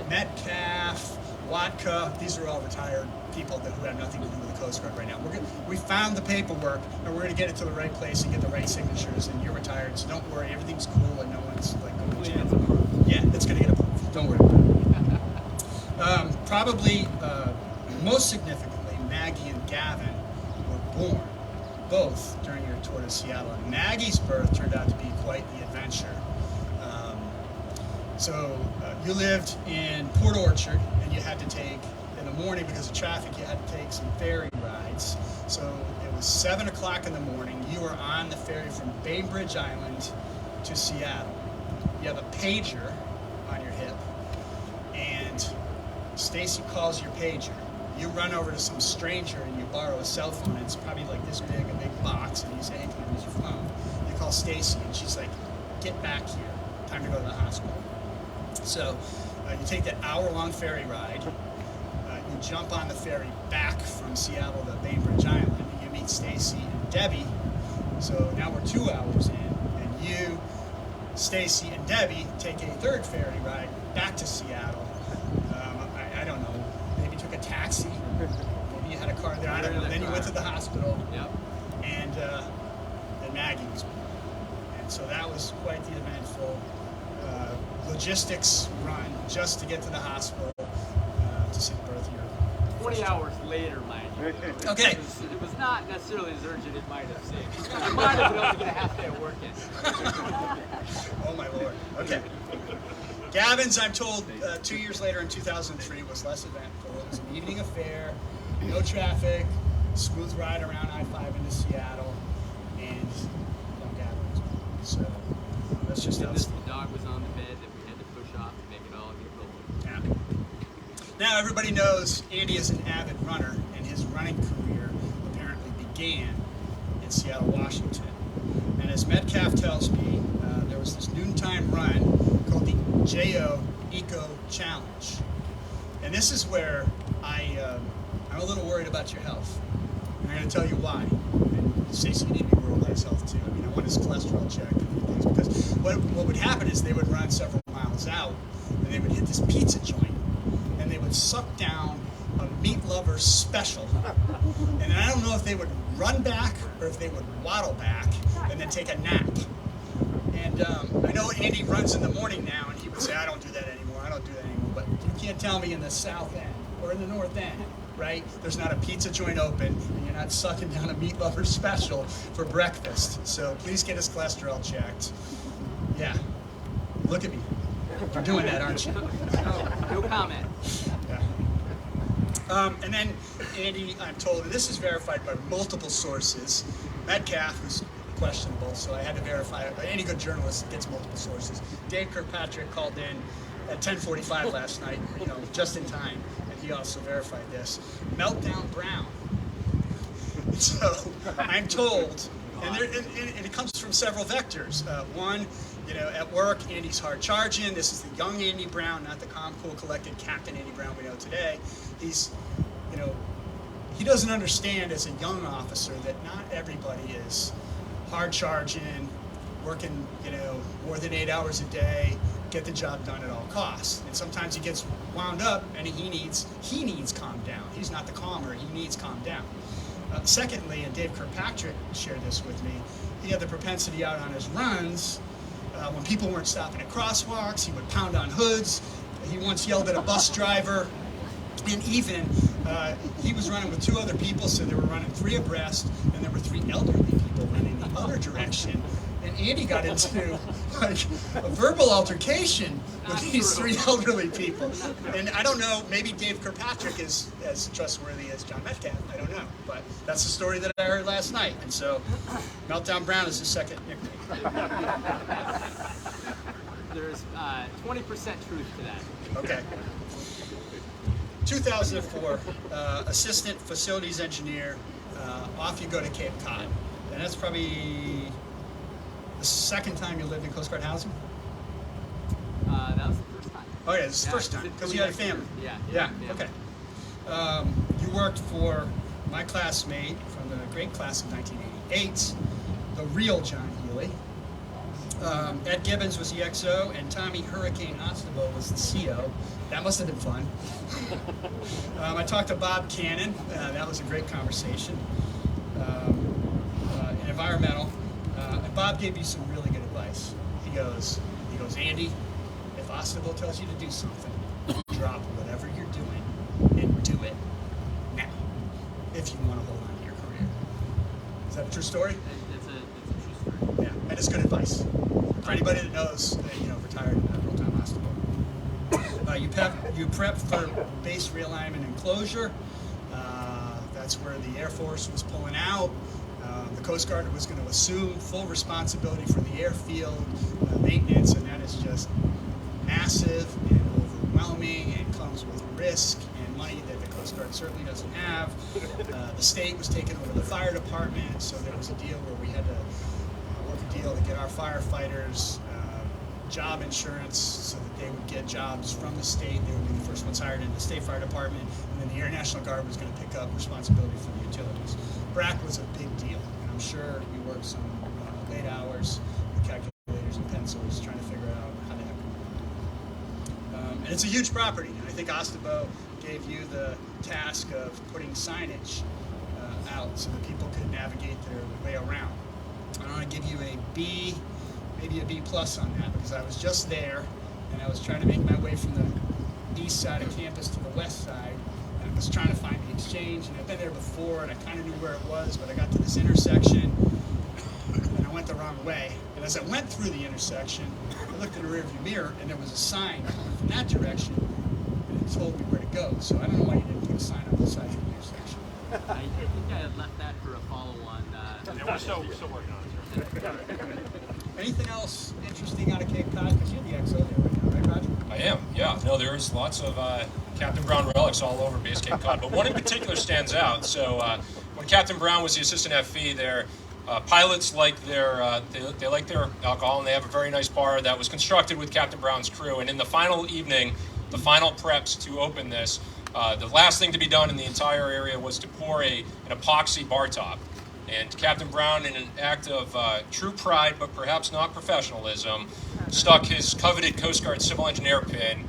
Metcalf, Watka. These are all retired people who have nothing to do with the Coast Guard right now. We found the paperwork, and we're going to get it to the right place and get the right signatures, and you're retired, so don't worry, everything's cool, and no one's like going to jail. Yeah, it's going to get approved. Don't worry about it. Probably most significantly, Maggie and Gavin were born, both during your tour to Seattle. And Maggie's birth turned out to be quite the adventure. You lived in Port Orchard, and you had to take, in the morning because of traffic, you had to take some ferry rides. So it was 7 o'clock in the morning. You were on the ferry from Bainbridge Island to Seattle. You have a pager on your hip, and Stacy calls your pager. You run over to some stranger and you borrow a cell phone. It's probably like this big, a big box, and you say, "Hey, can I use your phone?" You call Stacy, and she's like, "Get back here. Time to go to the hospital." So you take that hour-long ferry ride. You jump on the ferry back from Seattle to Bainbridge Island, and you meet Stacy and Debbie. So now we're 2 hours in, and you, Stacy, and Debbie take a third ferry ride back to Seattle. I don't know, maybe took a taxi, maybe you had a car there, I don't know. Then you went to the hospital, Yep. and Maggie was born. And so that was quite the eventful logistics run just to get to the hospital to see the birth of your 20 hours later, mind you. Okay. It was not necessarily as urgent it might have seemed. I might have been able to get a half day of work in. Oh my Lord. Okay. Gavin's, I'm told, 2 years later in 2003 was less eventful. It was an evening affair, no traffic, smooth ride around I-5 into Seattle, and Gavin was born. So that's just how The dog was on the bed that we had to push off to make it all get rolling. Yeah. Now everybody knows Andy is an avid runner, and his running career apparently began in Seattle, Washington. And as Metcalf tells me, there was this noontime run called the JO Eco Challenge. And this is where I'm a little worried about your health. And I'm going to tell you why. And Stacey, you need to be worried about his health too. I mean, I want his cholesterol checked and things, because what would happen is they would run several miles out, and they would hit this pizza joint, and they would suck down a Meat Lover special. And I don't know if they would run back or if they would waddle back and then take a nap. And I know Andy runs in the morning now, and he would say, "I don't do that anymore. I don't do that anymore." But you can't tell me in the south end or in the north end, right, there's not a pizza joint open and you're not sucking down a meat lover special for breakfast. So please get his cholesterol checked. Yeah, look at me. You're doing that, aren't you? No comment. Yeah. And then Andy, I'm told, and this is verified by multiple sources, Metcalf was questionable, so I had to verify it. But any good journalist gets multiple sources. Dave Kirkpatrick called in at 10:45 last night, just in time, and he also verified this. Meltdown Brown. So I'm told, and it comes from several vectors. One, at work, Andy's hard charging. This is the young Andy Brown, not the calm, cool, collected Captain Andy Brown we know today. He's, he doesn't understand as a young officer that not everybody is hard charging, working, more than 8 hours a day, get the job done at all costs. And sometimes he gets wound up and he needs calm down. He's not the calmer, he needs calm down. Secondly, and Dave Kirkpatrick shared this with me, he had the propensity out on his runs, when people weren't stopping at crosswalks, he would pound on hoods. He once yelled at a bus driver. And even, he was running with 2 other people, so they were running 3 abreast, and there were 3 elderly people running the other direction. And Andy got into a verbal altercation with these 3 elderly people. And I don't know, maybe Dave Kirkpatrick is as trustworthy as John Metcalf. I don't know, but that's the story that I heard last night. And so, Meltdown Brown is his second nickname. There's 20% truth to that. Okay. 2004, assistant facilities engineer, off you go to Cape Cod. And that's probably the second time you lived in Coast Guard housing? That was the first time. Oh yeah, this is the first time, because you had a family. Yeah, okay. You worked for my classmate from the great class of 1988, the real John Healy. Ed Gibbons was the XO, and Tommy Hurricane Ostabo was the CO. That must have been fun. I talked to Bob Cannon. That was a great conversation. In environmental. And Bob gave you some really good advice. He goes, Andy, if Ostabo tells you to do something, drop whatever you're doing and do it now, if you want to hold on to your career. Is that a true story? It's a true story. Yeah, and it's good advice for anybody that knows, retired Admiral Tom Ostabo. You prep for base realignment and closure. That's where the Air Force was pulling out. The Coast Guard was going to assume full responsibility for the airfield maintenance, and that is just massive and overwhelming and comes with risk and money that the Coast Guard certainly doesn't have. The state was taking over the fire department, so there was a deal where we had to work a deal to get our firefighters job insurance so that they would get jobs from the state. They would be the first ones hired in the state fire department, and then the Air National Guard was going to pick up responsibility for the utilities. BRAC was a big deal, and I'm sure you worked some late hours with calculators and pencils trying to figure out how to have and it's a huge property, and I think Ostabo gave you the task of putting signage out so that people could navigate their way around. I want to give you a B, maybe a B plus on that, because I was just there and I was trying to make my way from the east side of campus to the west side, and I was trying to find the exchange, and I've been there before and I kind of knew where it was, but I got to this intersection and I went the wrong way. And as I went through the intersection, I looked in the rearview mirror and there was a sign coming from that direction and it told me where to go. So I don't know why you didn't put a sign on the side of the intersection. I think I had left that for a follow-on. Yeah, we're still working on it. Anything else interesting out of Cape Cod? Because you're the XO there right now, right, Roger? I am, yeah. No, there's lots of Captain Brown relics all over Base Cape Cod, but one in particular stands out. So when Captain Brown was the assistant FE there, pilots like they like their alcohol, and they have a very nice bar that was constructed with Captain Brown's crew. And in the final evening, the final preps to open this, the last thing to be done in the entire area was to pour an epoxy bar top. And Captain Brown, in an act of true pride, but perhaps not professionalism, stuck his coveted Coast Guard civil engineer pin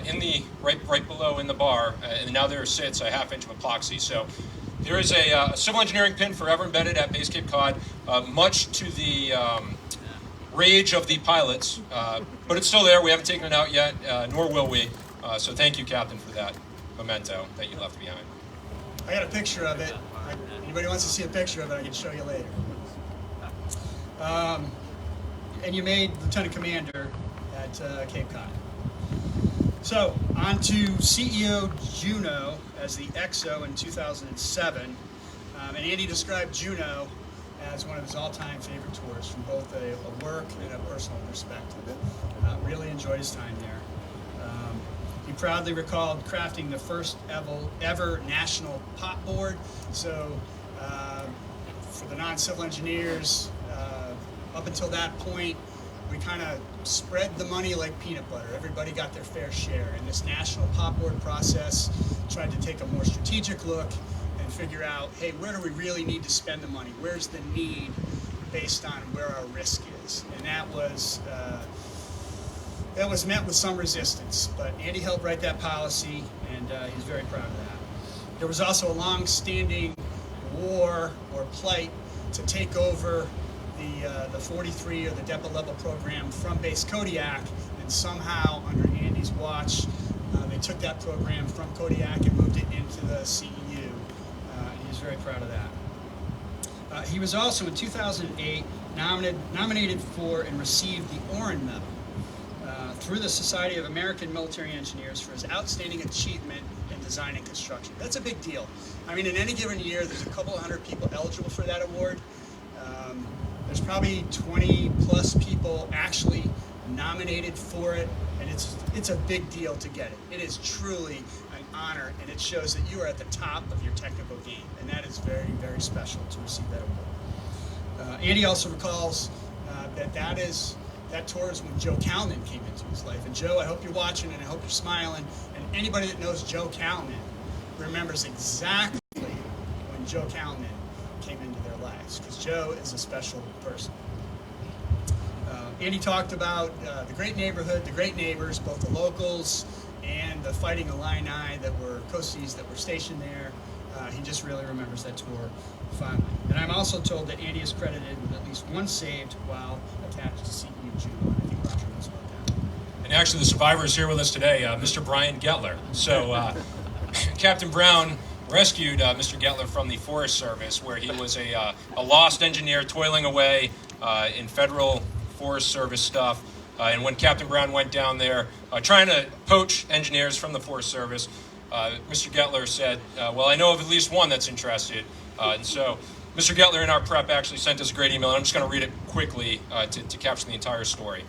in the right below in the bar, and now there sits a half-inch of epoxy. So there is a civil engineering pin forever embedded at Base Cape Cod, much to the rage of the pilots, but it's still there. We haven't taken it out yet, nor will we. So thank you, Captain, for that memento that you left behind. I got a picture of it. Anybody wants to see a picture of it, I can show you later. And you made Lieutenant Commander at Cape Cod. So, on to CEO Juneau as the XO in 2007. And Andy described Juneau as one of his all-time favorite tours from both a work and a personal perspective. Really enjoyed his time there. He proudly recalled crafting the first ever national pot board. So for the non-civil engineers, up until that point, we kind of spread the money like peanut butter. Everybody got their fair share. And this national pot board process tried to take a more strategic look and figure out, hey, where do we really need to spend the money? Where's the need based on where our risk is? And that was met with some resistance, but Andy helped write that policy, and he's very proud of that. There was also a long-standing war or plight to take over the 43 or the Depot level program from base Kodiak, and somehow under Andy's watch, they took that program from Kodiak and moved it into the CEU. And he's very proud of that. He was also in 2008 nominated for and received the Oren Medal through the Society of American Military Engineers for his outstanding achievement in design and construction. That's a big deal. I mean, in any given year, there's a couple of hundred people eligible for that award. There's probably 20 plus people actually nominated for it, and it's a big deal to get it. It is truly an honor, and it shows that you are at the top of your technical game, and that is very, very special to receive that award. Andy also recalls that tour is when Joe Calnan came into his life. And Joe, I hope you're watching, and I hope you're smiling. And anybody that knows Joe Calnan remembers exactly when Joe Calnan came into their lives, because Joe is a special person. Andy talked about the great neighborhood, the great neighbors, both the locals and the Fighting Illini that were Coasties that were stationed there. He just really remembers that tour fondly. And I'm also told that Andy is credited with at least one saved while attached to CEU Juneau. I think Roger knows about that. And actually, the survivor is here with us today, Mr. Brian Getler. So Captain Brown rescued Mr. Getler from the Forest Service, where he was a lost engineer toiling away in federal Forest Service stuff. And when Captain Brown went down there trying to poach engineers from the Forest Service, Mr. Getler said, well, I know of at least one that's interested. And so Mr. Getler in our prep actually sent us a great email, and I'm just going to read it quickly to capture the entire story.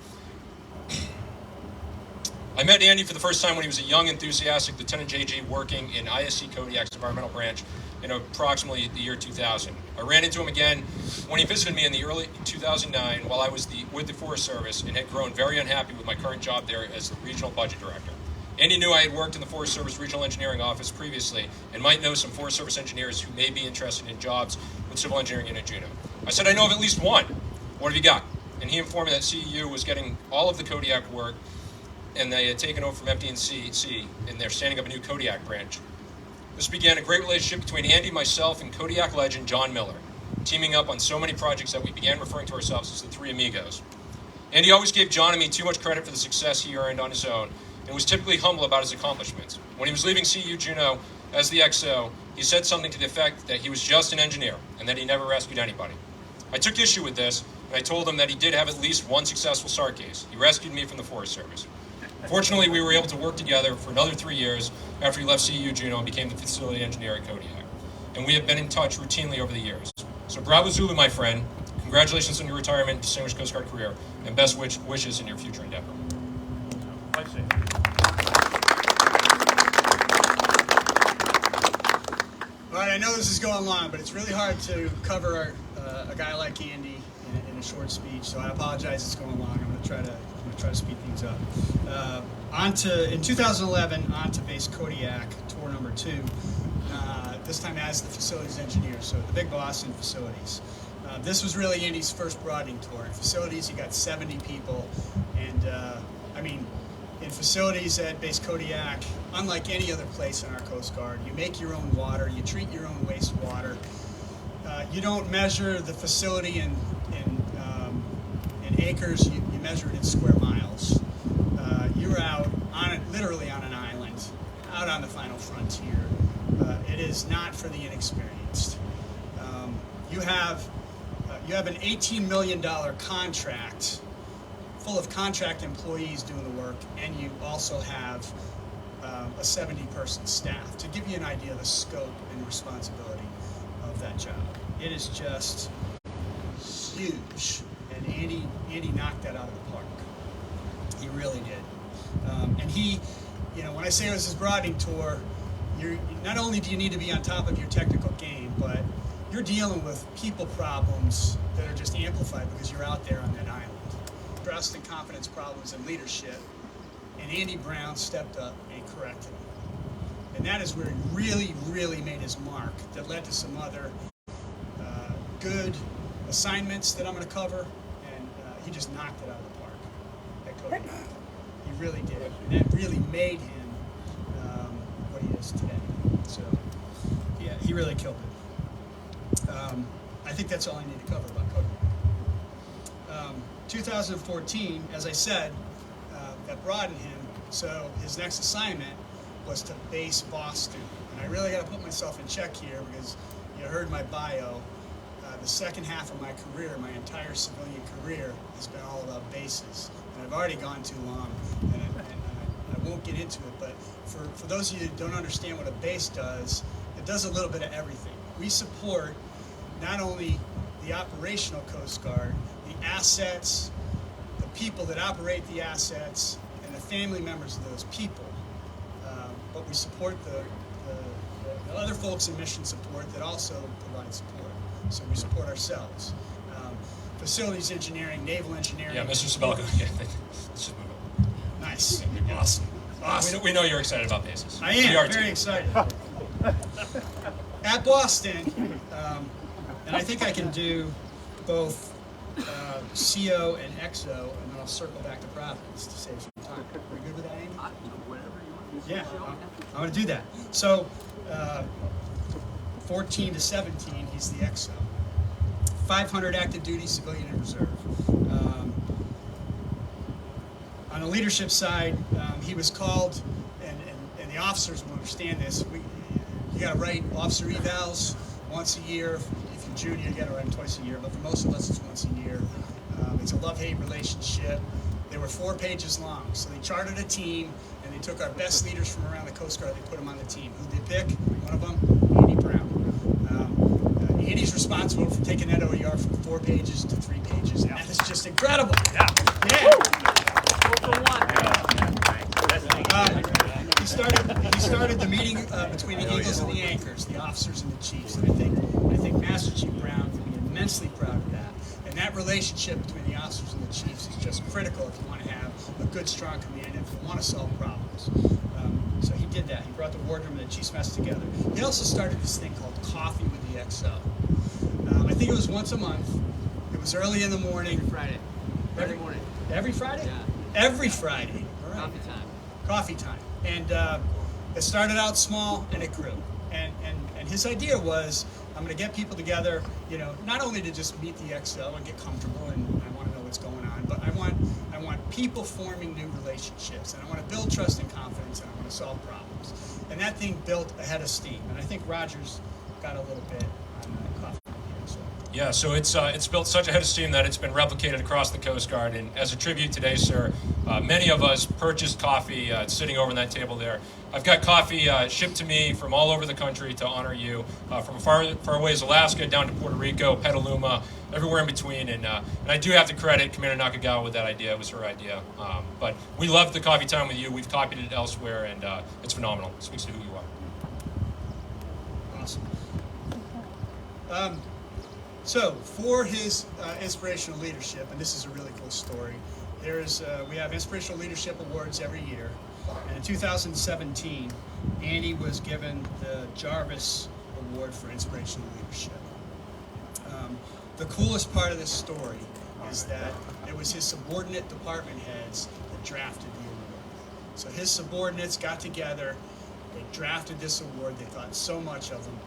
I met Andy for the first time when he was a young, enthusiastic Lieutenant JG working in ISC Kodiak's environmental branch in approximately the year 2000. I ran into him again when he visited me in the early 2009 while I was with the Forest Service and had grown very unhappy with my current job there as the regional budget director. Andy knew I had worked in the Forest Service Regional Engineering Office previously and might know some Forest Service engineers who may be interested in jobs with civil engineering in Juneau. I said, I know of at least one. What have you got? And he informed me that CEU was getting all of the Kodiak work, and they had taken over from FD&C, and they're standing up a new Kodiak branch. This began a great relationship between Andy, myself, and Kodiak legend John Miller, teaming up on so many projects that we began referring to ourselves as the Three Amigos. Andy always gave John and me too much credit for the success he earned on his own, and was typically humble about his accomplishments. When he was leaving CEU Juneau as the XO, he said something to the effect that he was just an engineer and that he never rescued anybody. I took issue with this, and I told him that he did have at least one successful SAR case. He rescued me from the Forest Service. Fortunately, we were able to work together for another 3 years after he left CEU Juneau and became the facility engineer at Kodiak. And we have been in touch routinely over the years. So bravo Zulu, my friend. Congratulations on your retirement, distinguished Coast Guard career, and best wishes in your future endeavor. All right, I know this is going long, but it's really hard to cover a guy like Andy in a short speech, so I apologize it's going long. I'm going to try to speed things up. In 2011, on to base Kodiak, tour number 2, this time as the facilities engineer, so the big boss in facilities. This was really Andy's first broadening tour. In facilities, you got 70 people, and in facilities at base Kodiak, unlike any other place in our Coast Guard, you make your own water, you treat your own wastewater. You don't measure the facility in acres, you measure it in square miles. You're out literally on an island. out on the final frontier. It is not for the inexperienced. You have an $18 million contract full of contract employees doing the work, and you also have a 70-person staff. To give you an idea of the scope and responsibility of that job, it is just huge. And Andy knocked that out of the park. He really did. And he, when I say it was his broadening tour, not only do you need to be on top of your technical game, but you're dealing with people problems that are just amplified because you're out there on that island. Trust and confidence problems and leadership, and Andy Brown stepped up and corrected them. And that is where he really, really made his mark, that led to some other good assignments that I'm going to cover, and he just knocked it out of the park at Cody. He really did, and that really made him what he is today. So, yeah, he really killed it. I think that's all I need to cover about Cody. 2014, as I said, that broadened him, so his next assignment was to base Boston. And I really got to put myself in check here because you heard my bio. The second half of my career, my entire civilian career, has been all about bases. And I've already gone too long, and I won't get into it, but for those of you who don't understand what a base does, it does a little bit of everything. We support not only the operational Coast Guard, the assets, the people that operate the assets, and the family members of those people, but we support the other folks in mission support that also provide support. So we support ourselves. Facilities engineering, naval engineering. Yeah, Mr. Sabelko. Yeah, let's just move on. Nice. Awesome. We know you're excited about bases. I am We are very too. excited. At Boston, and I think I can do both CO and XO, and then I'll circle back to Providence to save some time. Are you good with that, Amy? Whatever you want. Yeah, I'm going to do that. So, 14 to 17, he's the XO. 500 active duty, civilian and reserve. On the leadership side, he was called, and the officers will understand this. You got to write officer evals once a year. If you're junior, you got to write them twice a year. But for most of us, it's once a year. It's a love-hate relationship. They were 4 pages long. So they charted a team, and they took our best leaders from around the Coast Guard. They put them on the team. Who'd they pick? One of them, Andy Brown. Andy's responsible for taking that OER from 4 pages to 3 pages. And that is just incredible. Yeah. He started the meeting between the Eagles and the Anchors, the officers and the chiefs. And I think Master Chief Brown can be immensely proud of that. And that relationship between the officers and the chiefs is just critical if you want to have a good, strong command and if you want to solve problems. So he did that. He brought the wardroom and the chiefs mess together. He also started this thing called Coffee with the XO. I think it was once a month. It was early in the morning. Every Friday. Every morning. Every Friday? Yeah. Every Friday. All right. Coffee time. Coffee time. And it started out small and it grew. And his idea was, I'm going to get people together, not only to just meet the XO and get comfortable and I want to know what's going on, but I want people forming new relationships, and I want to build trust and confidence, and I want to solve problems. And that thing built a head of steam. And I think Rogers got a little bit on coffee here. So. Yeah, so it's built such a head of steam that it's been replicated across the Coast Guard. And as a tribute today, sir, many of us purchased coffee. It's sitting over on that table there. I've got coffee shipped to me from all over the country to honor you, from far away as Alaska down to Puerto Rico, Petaluma, everywhere in between. And I do have to credit Commander Nakagawa with that idea. It was her idea. But we loved the coffee time with you. We've copied it elsewhere, and it's phenomenal. It speaks to who you are. Awesome. So for his inspirational leadership, and this is a really cool story, we have inspirational leadership awards every year. And in 2017, Andy was given the Jarvis Award for Inspirational Leadership. The coolest part of this story is that it was his subordinate department heads that drafted the award. So his subordinates got together, they drafted this award, they thought so much of him,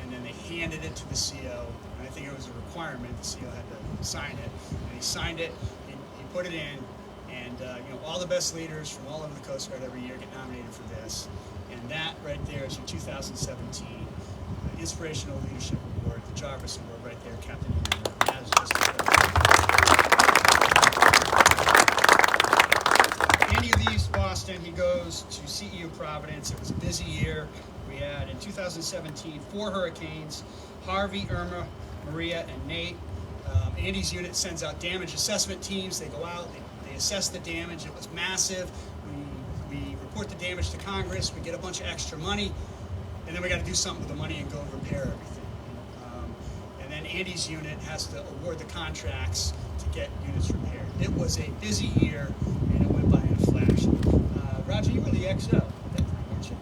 and then they handed it to the CO. And I think it was a requirement, the CO had to sign it. And he signed it, he put it in, and all the best leaders from all over the Coast Guard every year get nominated for this. And that right there is your 2017 Inspirational Leadership Award, the Jarvis Award right there, Captain Andrew. That is just Andy leaves Boston, he goes to CEU Providence. It was a busy year. We had, in 2017, 4 hurricanes, Harvey, Irma, Maria, and Nate. Andy's unit sends out damage assessment teams. They go out, they assess the damage. It was massive. We report the damage to Congress. We get a bunch of extra money, and then we got to do something with the money and go repair everything. And then Andy's unit has to award the contracts to get units repaired. It was a busy year, and it went by in a flash. Roger, you were the XO at that time, weren't you?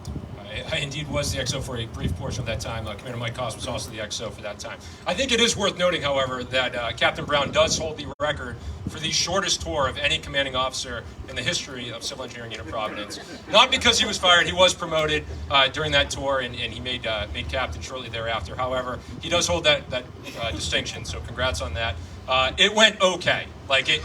I indeed was the XO for a brief portion of that time. Commander Mike Koss was also the XO for that time. I think it is worth noting, however, that Captain Brown does hold the record for the shortest tour of any commanding officer in the history of Civil Engineering Unit Providence. Not because he was fired, he was promoted during that tour, and he made captain shortly thereafter. However, he does hold that distinction, so congrats on that. It went okay. Like it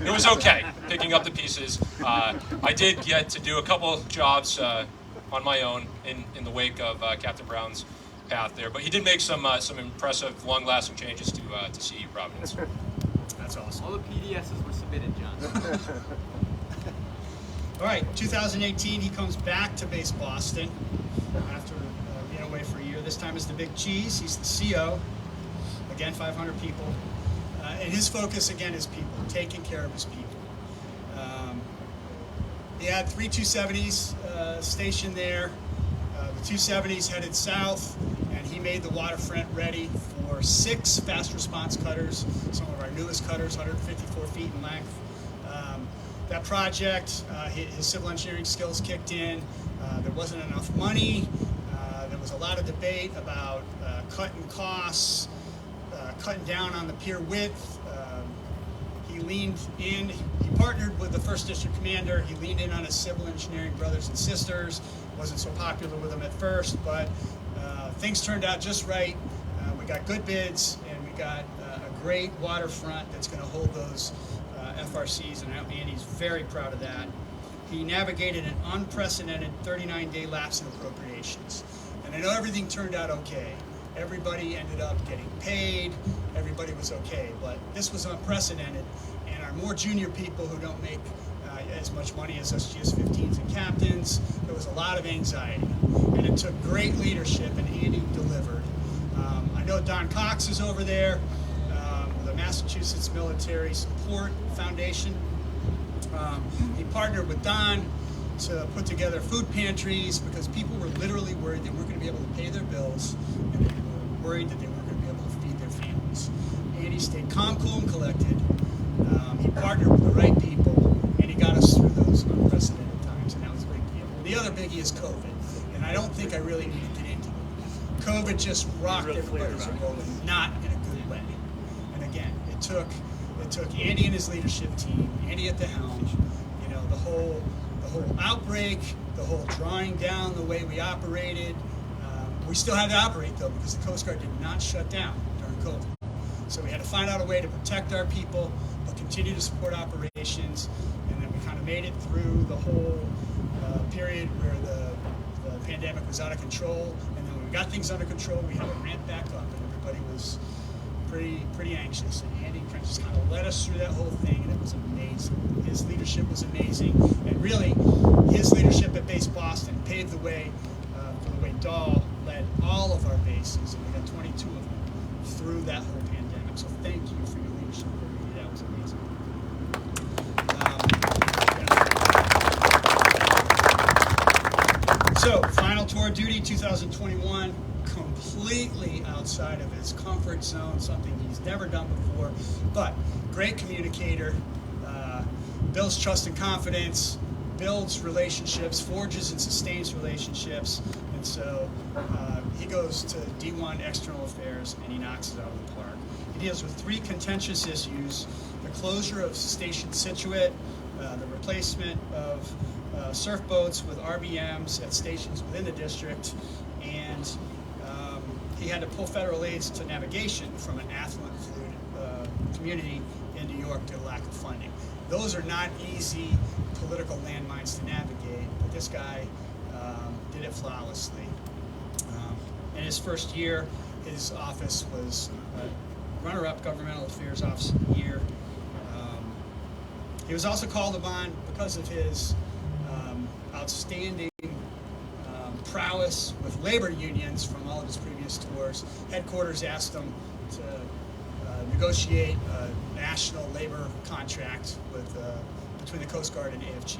was okay picking up the pieces. I did get to do a couple jobs on my own in the wake of Captain Brown's path there, but he did make some impressive, long-lasting changes to CEU Providence. That's awesome. All the PDSs were submitted, John. All right, 2018, he comes back to base Boston after being away for a year. This time is the Big Cheese. He's the CO. Again, 500 people. And his focus, again, is people, taking care of his people. He had 3 270s stationed there. The 270s headed south, and he made the waterfront ready for 6 fast response cutters, some of our newest cutters, 154 feet in length. That project, his civil engineering skills kicked in. There wasn't enough money. There was a lot of debate about cutting costs, cutting down on the pier width. He leaned in, he partnered with the 1st District Commander. He leaned in on his civil engineering brothers and sisters. Wasn't so popular with them at first, but things turned out just right. We got good bids, and we got a great waterfront that's going to hold those FRCs, and Andy's very proud of that. He navigated an unprecedented 39-day lapse in appropriations. And I know everything turned out okay. Everybody ended up getting paid, everybody was okay, but this was unprecedented, and our more junior people who don't make as much money as us GS-15s and captains, there was a lot of anxiety, and it took great leadership, and Andy delivered. I know Don Cox is over there, the Massachusetts Military Support Foundation. He partnered with Don to put together food pantries because people were literally worried they weren't going to be able to pay their bills, and they were worried that they weren't going to be able to feed their families. Andy stayed calm, cool, and collected. He partnered with the right people, and he got us through those unprecedented times, and that was a big deal. The other biggie is COVID, and I don't think I really need to get into it. COVID just rocked everybody's world, not in a good way. And again, it took Andy and his leadership team, Andy at the helm, the whole outbreak, the whole drawing down the way we operated. We still had to operate though, because the Coast Guard did not shut down during COVID. So we had to find out a way to protect our people, but continue to support operations. And then we kind of made it through the whole period where the pandemic was out of control. And then when we got things under control, we had to ramp back up, and everybody was pretty anxious. And Andy just kind of led us through that whole thing, and it was amazing. His leadership was amazing, and really, his leadership at Base Boston paved the way for the way Dahl led all of our bases, and we got 22 of them through that whole pandemic. So thank you for your leadership. That was amazing. So, final tour duty 2021, completely outside of his comfort zone, something he's never done before, but great communicator, builds trust and confidence, builds relationships, forges and sustains relationships, and so he goes to D1 External Affairs and he knocks it out of the park. He deals with 3 contentious issues: the closure of Station Scituate, the replacement of surf boats with RBMs at stations within the district, and he had to pull federal aids to navigation from an affluent community in New York due to lack of funding. Those are not easy political landmines to navigate, but this guy did it flawlessly. In his first year, his office was runner-up Governmental Affairs Officer of the Year. He was also called upon because of his outstanding prowess with labor unions from all of his previous tours. Headquarters asked him to negotiate a national labor contract with between the Coast Guard and AFGE.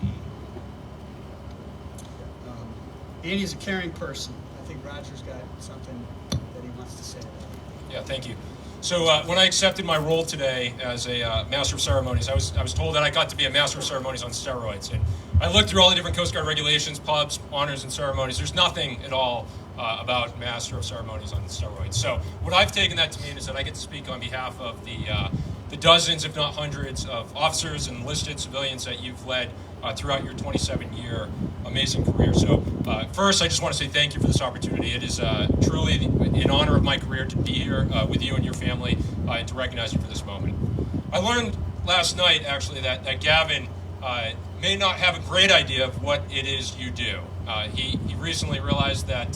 Andy's a caring person. I think Roger's got something that he wants to say about it. Yeah, thank you. So when I accepted my role today as a Master of Ceremonies, I was told that I got to be a Master of Ceremonies on steroids. And I looked through all the different Coast Guard regulations, pubs, honors, and ceremonies. There's nothing at all about Master of Ceremonies on steroids. So what I've taken that to mean is that I get to speak on behalf of the dozens, if not hundreds, of officers and enlisted civilians that you've led throughout your 27-year amazing career. So first, I just want to say thank you for this opportunity. It is truly an honor of my career to be here with you and your family and to recognize you for this moment. I learned last night, actually, that Gavin may not have a great idea of what it is you do. He recently realized that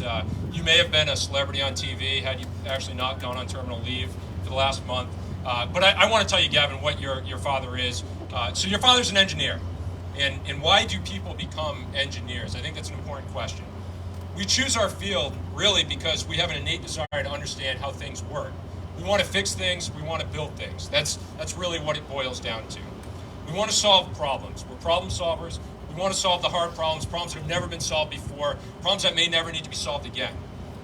you may have been a celebrity on TV had you actually not gone on terminal leave for the last month. But I want to tell you, Gavin, what your father is. So your father's an engineer. And why do people become engineers? I think that's an important question. We choose our field really because we have an innate desire to understand how things work. We want to fix things, we want to build things. That's really what it boils down to. We want to solve problems. We're problem solvers. We want to solve the hard problems that have never been solved before, problems that may never need to be solved again.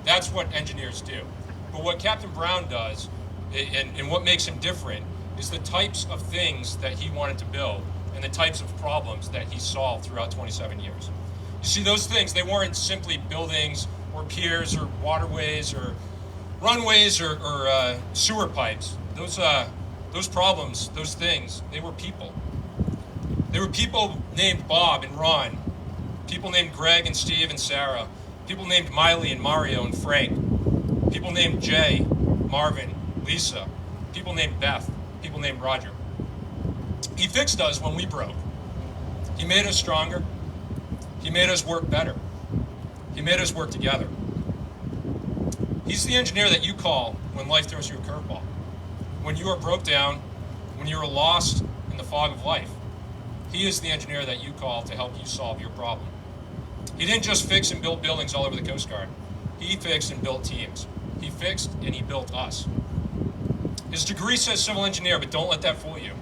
That's what engineers do. But what Captain Brown does, and what makes him different, is the types of things that he wanted to build and the types of problems that he solved throughout 27 years. You see, those things, they weren't simply buildings or piers or waterways or runways or sewer pipes. Those problems, those things, they were people. They were people named Bob and Ron, people named Greg and Steve and Sarah, people named Miley and Mario and Frank, people named Jay, Marvin, Lisa, people named Beth, people named Roger. He fixed us when we broke. He made us stronger. He made us work better. He made us work together. He's the engineer that you call when life throws you a curveball, when you are broke down, when you are lost in the fog of life. He is the engineer that you call to help you solve your problem. He didn't just fix and build buildings all over the Coast Guard. He fixed and built teams. He fixed and he built us. His degree says civil engineer, but don't let that fool you.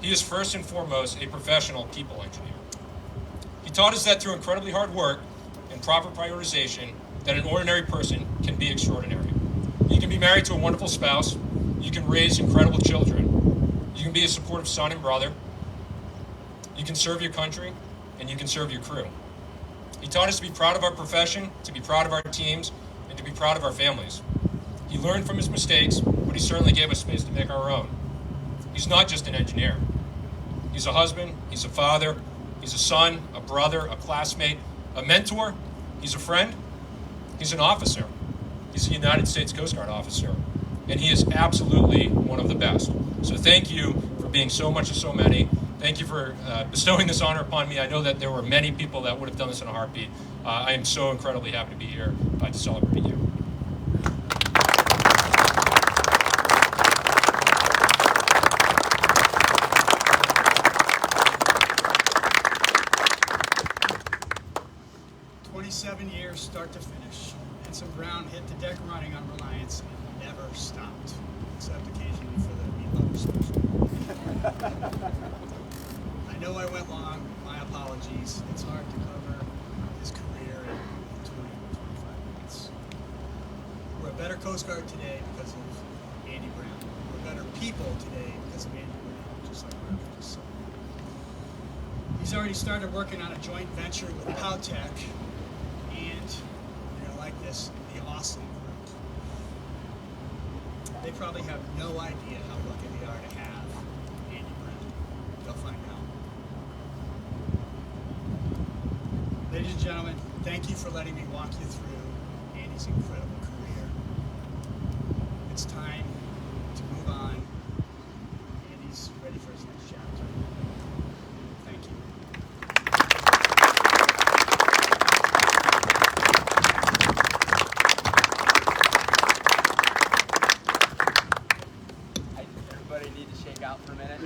He is first and foremost a professional people engineer. He taught us that through incredibly hard work and proper prioritization, that an ordinary person can be extraordinary. You can be married to a wonderful spouse. You can raise incredible children. You can be a supportive son and brother. You can serve your country, and you can serve your crew. He taught us to be proud of our profession, to be proud of our teams, and to be proud of our families. He learned from his mistakes, but he certainly gave us space to make our own. He's not just an engineer. He's a husband, he's a father, he's a son, a brother, a classmate, a mentor, he's a friend, he's an officer. He's a United States Coast Guard officer, and he is absolutely one of the best. So thank you for being so much to so many. Thank you for bestowing this honor upon me. I know that there were many people that would have done this in a heartbeat. I am so incredibly happy to be here to celebrate you. Years, start to finish. Ensign Brown hit the deck running on Reliance and never stopped, except occasionally for the meat lover special. I know I went long. My apologies. It's hard to cover his career in 20, 25 minutes. We're a better Coast Guard today because of Andy Brown. We're better people today because of Andy Brown, just like Roger just said. He's already started working on a joint venture with Powtech. The Austin group. They probably have no idea how lucky they are to have Andy Brown. They'll find out. Ladies and gentlemen, thank you for letting me walk you through Andy's incredible career. It's time to move on. Andy's ready for his next chapter. Thank you. out for a minute?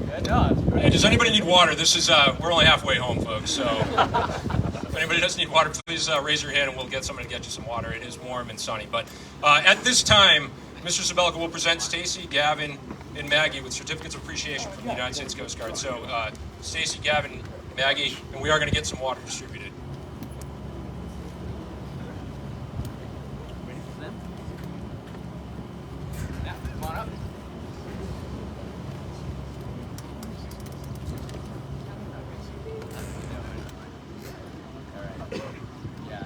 Yeah, no, it's great. Hey, does anybody need water? This is, we're only halfway home, folks, so if anybody does need water, please raise your hand and we'll get someone to get you some water. It is warm and sunny. But at this time, Mr. Sabelka will present Stacy, Gavin, and Maggie with certificates of appreciation from the United States Coast Guard. So Stacy, Gavin, Maggie, and we are going to get some water distributed. Yeah, come on up. All right. Yeah.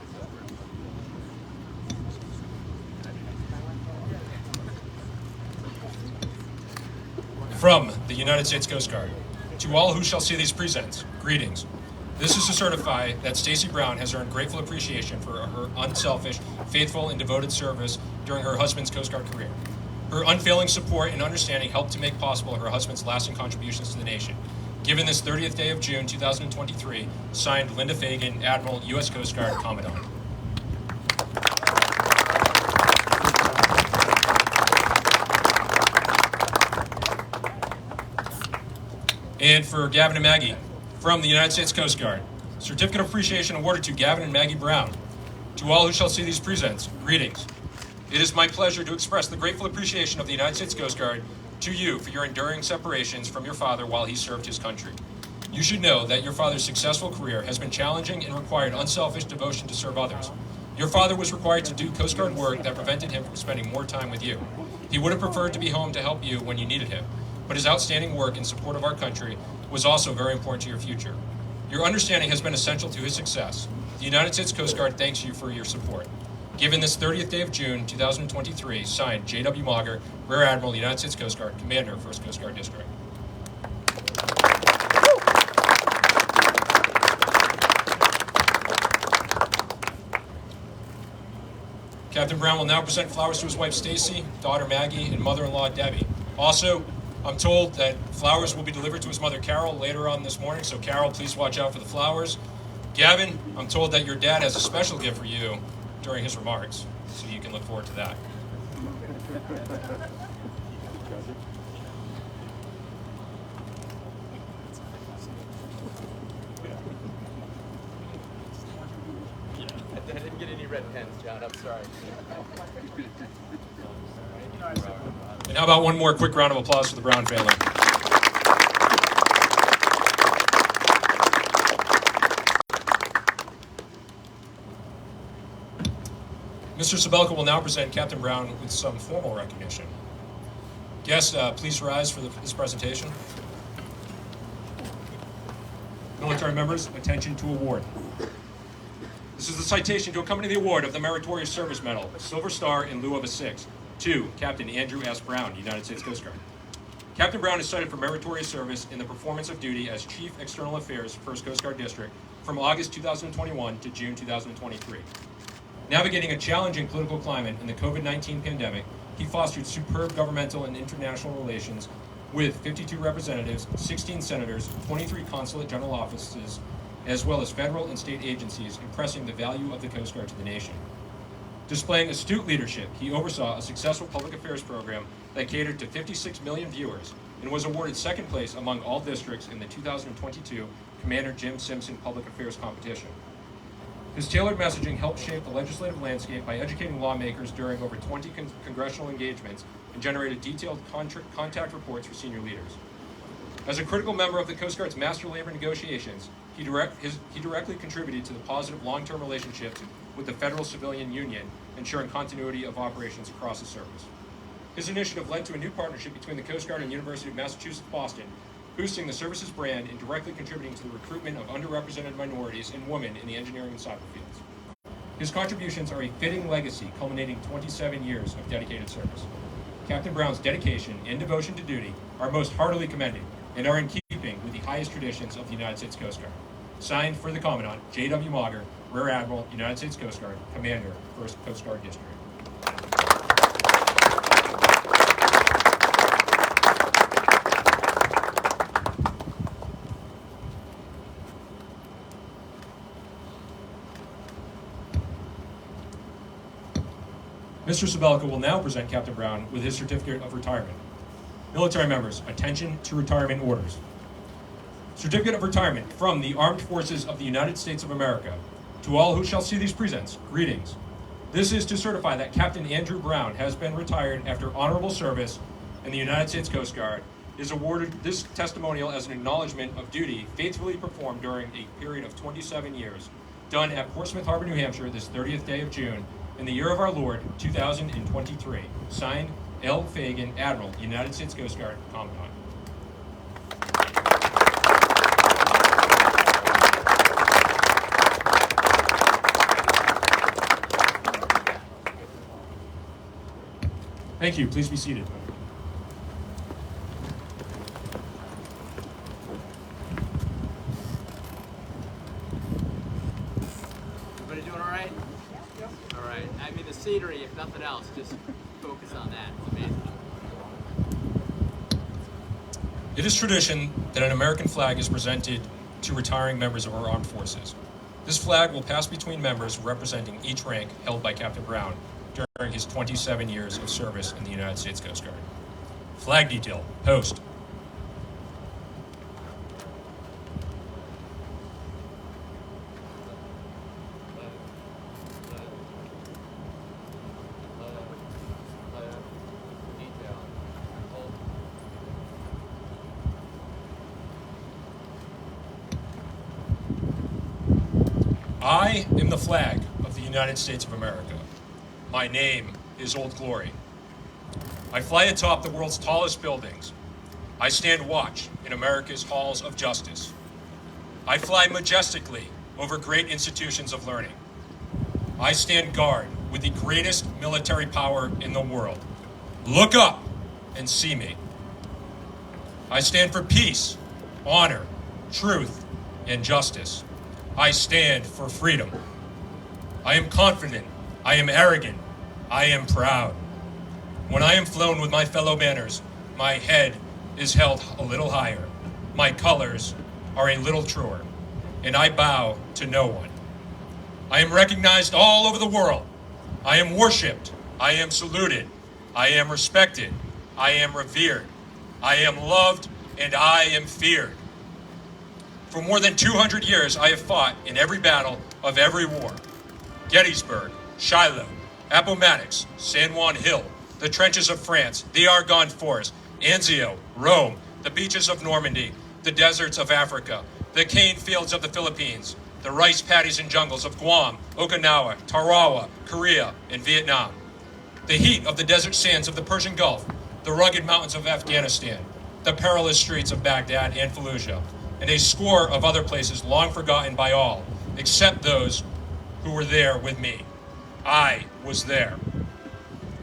From the United States Coast Guard, to all who shall see these presents, greetings. This is to certify that Stacy Brown has earned grateful appreciation for her unselfish, faithful, and devoted service during her husband's Coast Guard career. Her unfailing support and understanding helped to make possible her husband's lasting contributions to the nation. Given this 30th day of June 2023, signed Linda Fagan, Admiral, U.S. Coast Guard, Commandant. And for Gavin and Maggie, from the United States Coast Guard, certificate of appreciation awarded to Gavin and Maggie Brown. To all who shall see these presents, greetings. It is my pleasure to express the grateful appreciation of the United States Coast Guard to you for your enduring separations from your father while he served his country. You should know that your father's successful career has been challenging and required unselfish devotion to serve others. Your father was required to do Coast Guard work that prevented him from spending more time with you. He would have preferred to be home to help you when you needed him, but his outstanding work in support of our country was also very important to your future. Your understanding has been essential to his success. The United States Coast Guard thanks you for your support. Given this 30th day of June 2023, signed J.W. Mauger, Rear Admiral, United States Coast Guard, Commander, 1st Coast Guard District. Captain Brown will now present flowers to his wife Stacy, daughter Maggie, and mother-in-law Debbie. Also, I'm told that flowers will be delivered to his mother Carol later on this morning, so Carol, please watch out for the flowers. Gavin, I'm told that your dad has a special gift for you during his remarks, so you can look forward to that. I didn't get any red pens, John. I'm sorry. And how about one more quick round of applause for the Brown family? Mr. Sabelka will now present Captain Brown with some formal recognition. Guests, please rise for this presentation. Military members, attention to award. This is the citation to accompany the award of the Meritorious Service Medal, Silver Star in lieu of a 6, to Captain Andrew S. Brown, United States Coast Guard. Captain Brown is cited for meritorious service in the performance of duty as Chief External Affairs, 1st Coast Guard District, from August 2021 to June 2023. Navigating a challenging political climate in the COVID-19 pandemic, he fostered superb governmental and international relations with 52 representatives, 16 senators, 23 consulate general offices, as well as federal and state agencies, impressing the value of the Coast Guard to the nation. Displaying astute leadership, he oversaw a successful public affairs program that catered to 56 million viewers and was awarded second place among all districts in the 2022 Commander Jim Simpson Public Affairs Competition. His tailored messaging helped shape the legislative landscape by educating lawmakers during over 20 congressional engagements and generated detailed contact reports for senior leaders. As a critical member of the Coast Guard's master labor negotiations, he directly contributed to the positive long-term relationships with the Federal Civilian Union, ensuring continuity of operations across the service. His initiative led to a new partnership between the Coast Guard and University of Massachusetts Boston, boosting the service's brand and directly contributing to the recruitment of underrepresented minorities and women in the engineering and cyber fields. His contributions are a fitting legacy culminating 27 years of dedicated service. Captain Brown's dedication and devotion to duty are most heartily commended and are in keeping with the highest traditions of the United States Coast Guard. Signed for the Commandant, J.W. Mauger, Rear Admiral, United States Coast Guard, Commander, 1st Coast Guard District. Mr. Sabelka will now present Captain Brown with his certificate of retirement. Military members, attention to retirement orders. Certificate of retirement from the Armed Forces of the United States of America. To all who shall see these presents, greetings. This is to certify that Captain Andrew Brown has been retired after honorable service in the United States Coast Guard, is awarded this testimonial as an acknowledgement of duty faithfully performed during a period of 27 years, done at Portsmouth Harbor, New Hampshire, this 30th day of June, in the year of our Lord, 2023. Signed, L. Fagan, Admiral, United States Coast Guard, Commandant. Thank you. Please be seated. Everybody doing all right? All right. I mean, the scenery, if nothing else, just focus on that. It's amazing. It is tradition that an American flag is presented to retiring members of our armed forces. This flag will pass between members representing each rank held by Captain Brown during his 27 years of service in the United States Coast Guard. Flag detail, post. I am the flag of the United States of America. My name is Old Glory. I fly atop the world's tallest buildings. I stand watch in America's halls of justice. I fly majestically over great institutions of learning. I stand guard with the greatest military power in the world. Look up and see me. I stand for peace, honor, truth, and justice. I stand for freedom. I am confident. I am arrogant. I am proud. When I am flown with my fellow banners, my head is held a little higher. My colors are a little truer, and I bow to no one. I am recognized all over the world. I am worshipped. I am saluted. I am respected. I am revered. I am loved, and I am feared. For more than 200 years, I have fought in every battle of every war. Gettysburg, Shiloh, Appomattox, San Juan Hill, the trenches of France, the Argonne Forest, Anzio, Rome, the beaches of Normandy, the deserts of Africa, the cane fields of the Philippines, the rice paddies and jungles of Guam, Okinawa, Tarawa, Korea, and Vietnam, the heat of the desert sands of the Persian Gulf, the rugged mountains of Afghanistan, the perilous streets of Baghdad and Fallujah, and a score of other places long forgotten by all, except those who were there with me. I was there.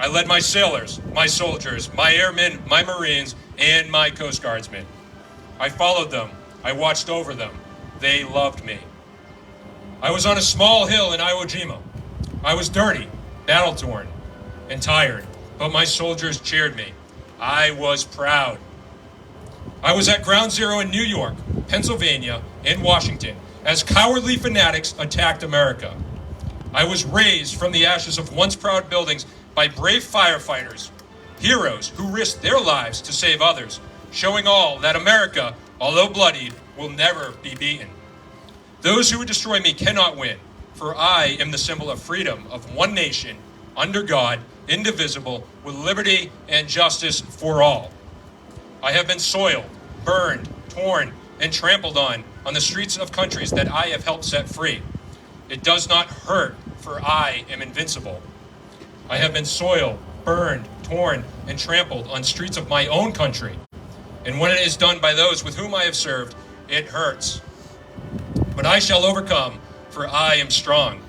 I led my sailors, my soldiers, my airmen, my Marines, and my Coast Guardsmen. I followed them. I watched over them. They loved me. I was on a small hill in Iwo Jima. I was dirty, battle-torn, and tired, but my soldiers cheered me. I was proud. I was at Ground Zero in New York, Pennsylvania, and Washington as cowardly fanatics attacked America. I was raised from the ashes of once proud buildings by brave firefighters, heroes who risked their lives to save others, showing all that America, although bloodied, will never be beaten. Those who would destroy me cannot win, for I am the symbol of freedom of one nation, under God, indivisible, with liberty and justice for all. I have been soiled, burned, torn, and trampled on the streets of countries that I have helped set free. It does not hurt, for I am invincible. I have been soiled, burned, torn, and trampled on streets of my own country. And when it is done by those with whom I have served, it hurts. But I shall overcome, for I am strong.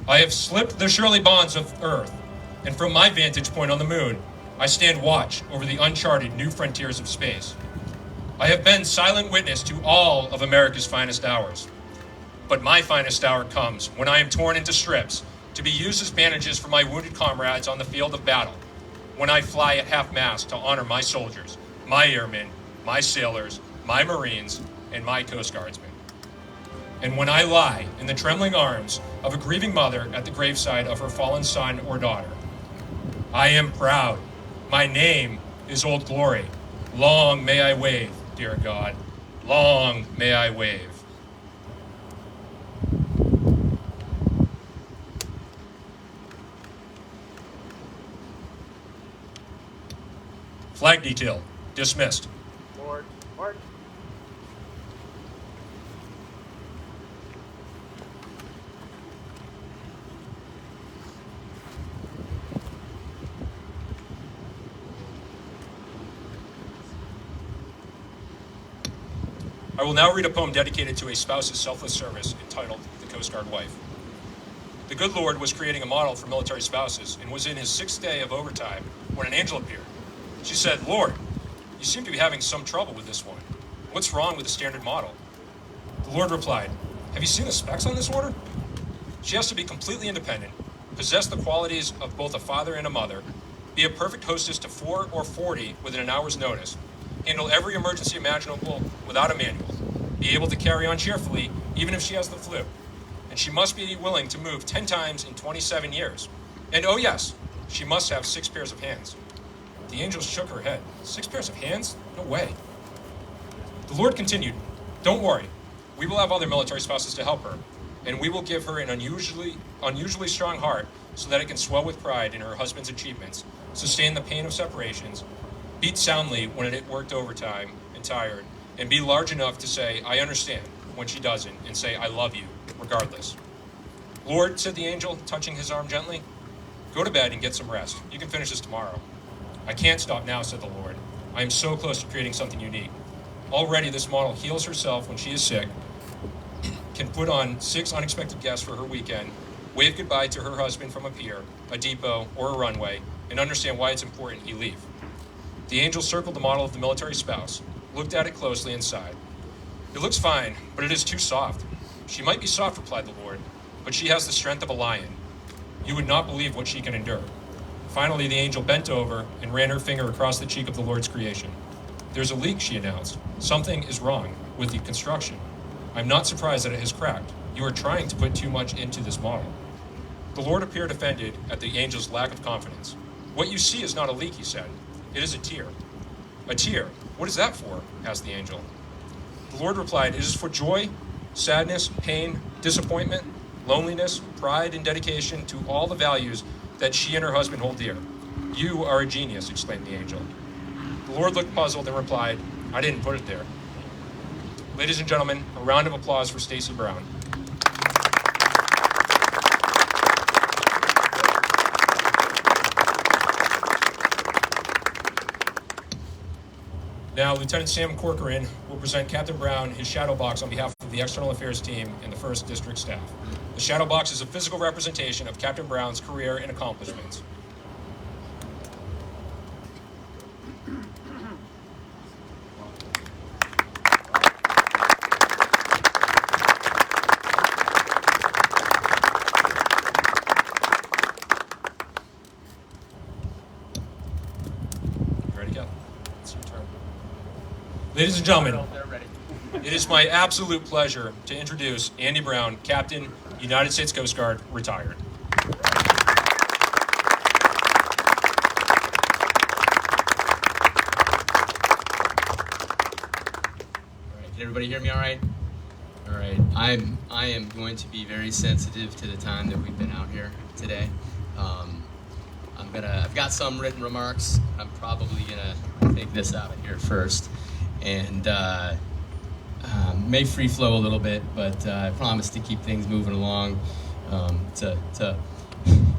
I have slipped the surely bonds of earth, and from my vantage point on the moon, I stand watch over the uncharted new frontiers of space. I have been silent witness to all of America's finest hours. But my finest hour comes when I am torn into strips to be used as bandages for my wounded comrades on the field of battle, when I fly at half-mast to honor my soldiers, my airmen, my sailors, my Marines, and my Coast Guardsmen. And when I lie in the trembling arms of a grieving mother at the graveside of her fallen son or daughter. I am proud. My name is Old Glory. Long may I wave, dear God. Long may I wave. Flag detail, dismissed. Lord, Martin. I will now read a poem dedicated to a spouse's selfless service entitled The Coast Guard Wife. The good Lord was creating a model for military spouses and was in his 6th day of overtime when an angel appeared. She said, "Lord, you seem to be having some trouble with this one. What's wrong with the standard model?" The Lord replied, "Have you seen the specs on this order? She has to be completely independent, possess the qualities of both a father and a mother, be a perfect hostess to 4 or 40 within an hour's notice, handle every emergency imaginable without a manual, be able to carry on cheerfully even if she has the flu, and she must be willing to move 10 times in 27 years. And oh yes, she must have 6 pairs of hands." The angel shook her head. 6 pairs of hands? No way. The Lord continued, "Don't worry. We will have other military spouses to help her, and we will give her an unusually strong heart so that it can swell with pride in her husband's achievements, sustain the pain of separations, beat soundly when it worked overtime and tired, and be large enough to say, 'I understand,' when she doesn't, and say, 'I love you,' regardless." "Lord," said the angel, touching his arm gently, "go to bed and get some rest. You can finish this tomorrow." "I can't stop now," said the Lord. "I am so close to creating something unique. Already this model heals herself when she is sick, can put on 6 unexpected guests for her weekend, wave goodbye to her husband from a pier, a depot, or a runway, and understand why it's important he leave." The angel circled the model of the military spouse, looked at it closely, and sighed. "It looks fine, but it is too soft." "She might be soft," replied the Lord, "but she has the strength of a lion. You would not believe what she can endure." Finally, the angel bent over and ran her finger across the cheek of the Lord's creation. "There's a leak," she announced. "Something is wrong with the construction. I'm not surprised that it has cracked. You are trying to put too much into this model." The Lord appeared offended at the angel's lack of confidence. "What you see is not a leak," he said. "It is a tear." "A tear? What is that for?" asked the angel. The Lord replied, "It is for joy, sadness, pain, disappointment, loneliness, pride, and dedication to all the values that she and her husband hold dear." "You are a genius," exclaimed the angel. The Lord looked puzzled and replied, "I didn't put it there." Ladies and gentlemen, a round of applause for Stacy Brown. Now, Lieutenant Sam Corcoran will present Captain Brown his shadow box on behalf of the External Affairs team and the 1st District staff. The shadow box is a physical representation of Captain Brown's career and accomplishments. Ready to go? It's your turn. Ladies and gentlemen, They're ready. it is my absolute pleasure to introduce Andy Brown, Captain, United States Coast Guard, retired. All right, can everybody hear me all right? All right, I am going to be very sensitive to the time that we've been out here today. I've got some written remarks. I'm probably gonna take this out of here first, and may free flow a little bit, but I promise to keep things moving along.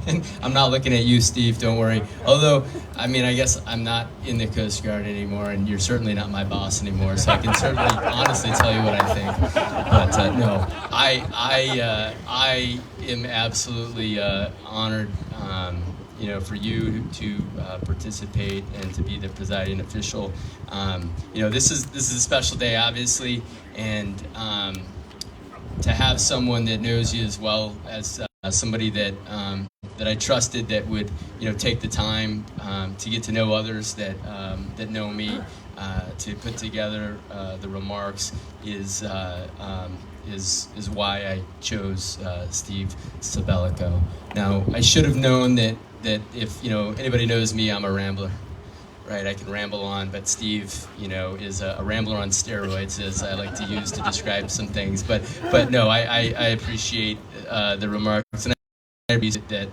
And I'm not looking at you, Steve, don't worry. Although, I mean, I guess I'm not in the Coast Guard anymore, and you're certainly not my boss anymore, so I can certainly honestly tell you what I think. But no, I am absolutely honored, for you to participate and to be the presiding official. This is a special day, obviously, and to have someone that knows you as well as somebody that I trusted, that would take the time to get to know others that know me, to put together the remarks is why I chose Steve Sabelico. Now, I should have known that if anybody knows me, I'm a rambler, right? I can ramble on, but Steve, is a rambler on steroids, as I like to use to describe some things. But no, I appreciate the remarks, and I appreciate that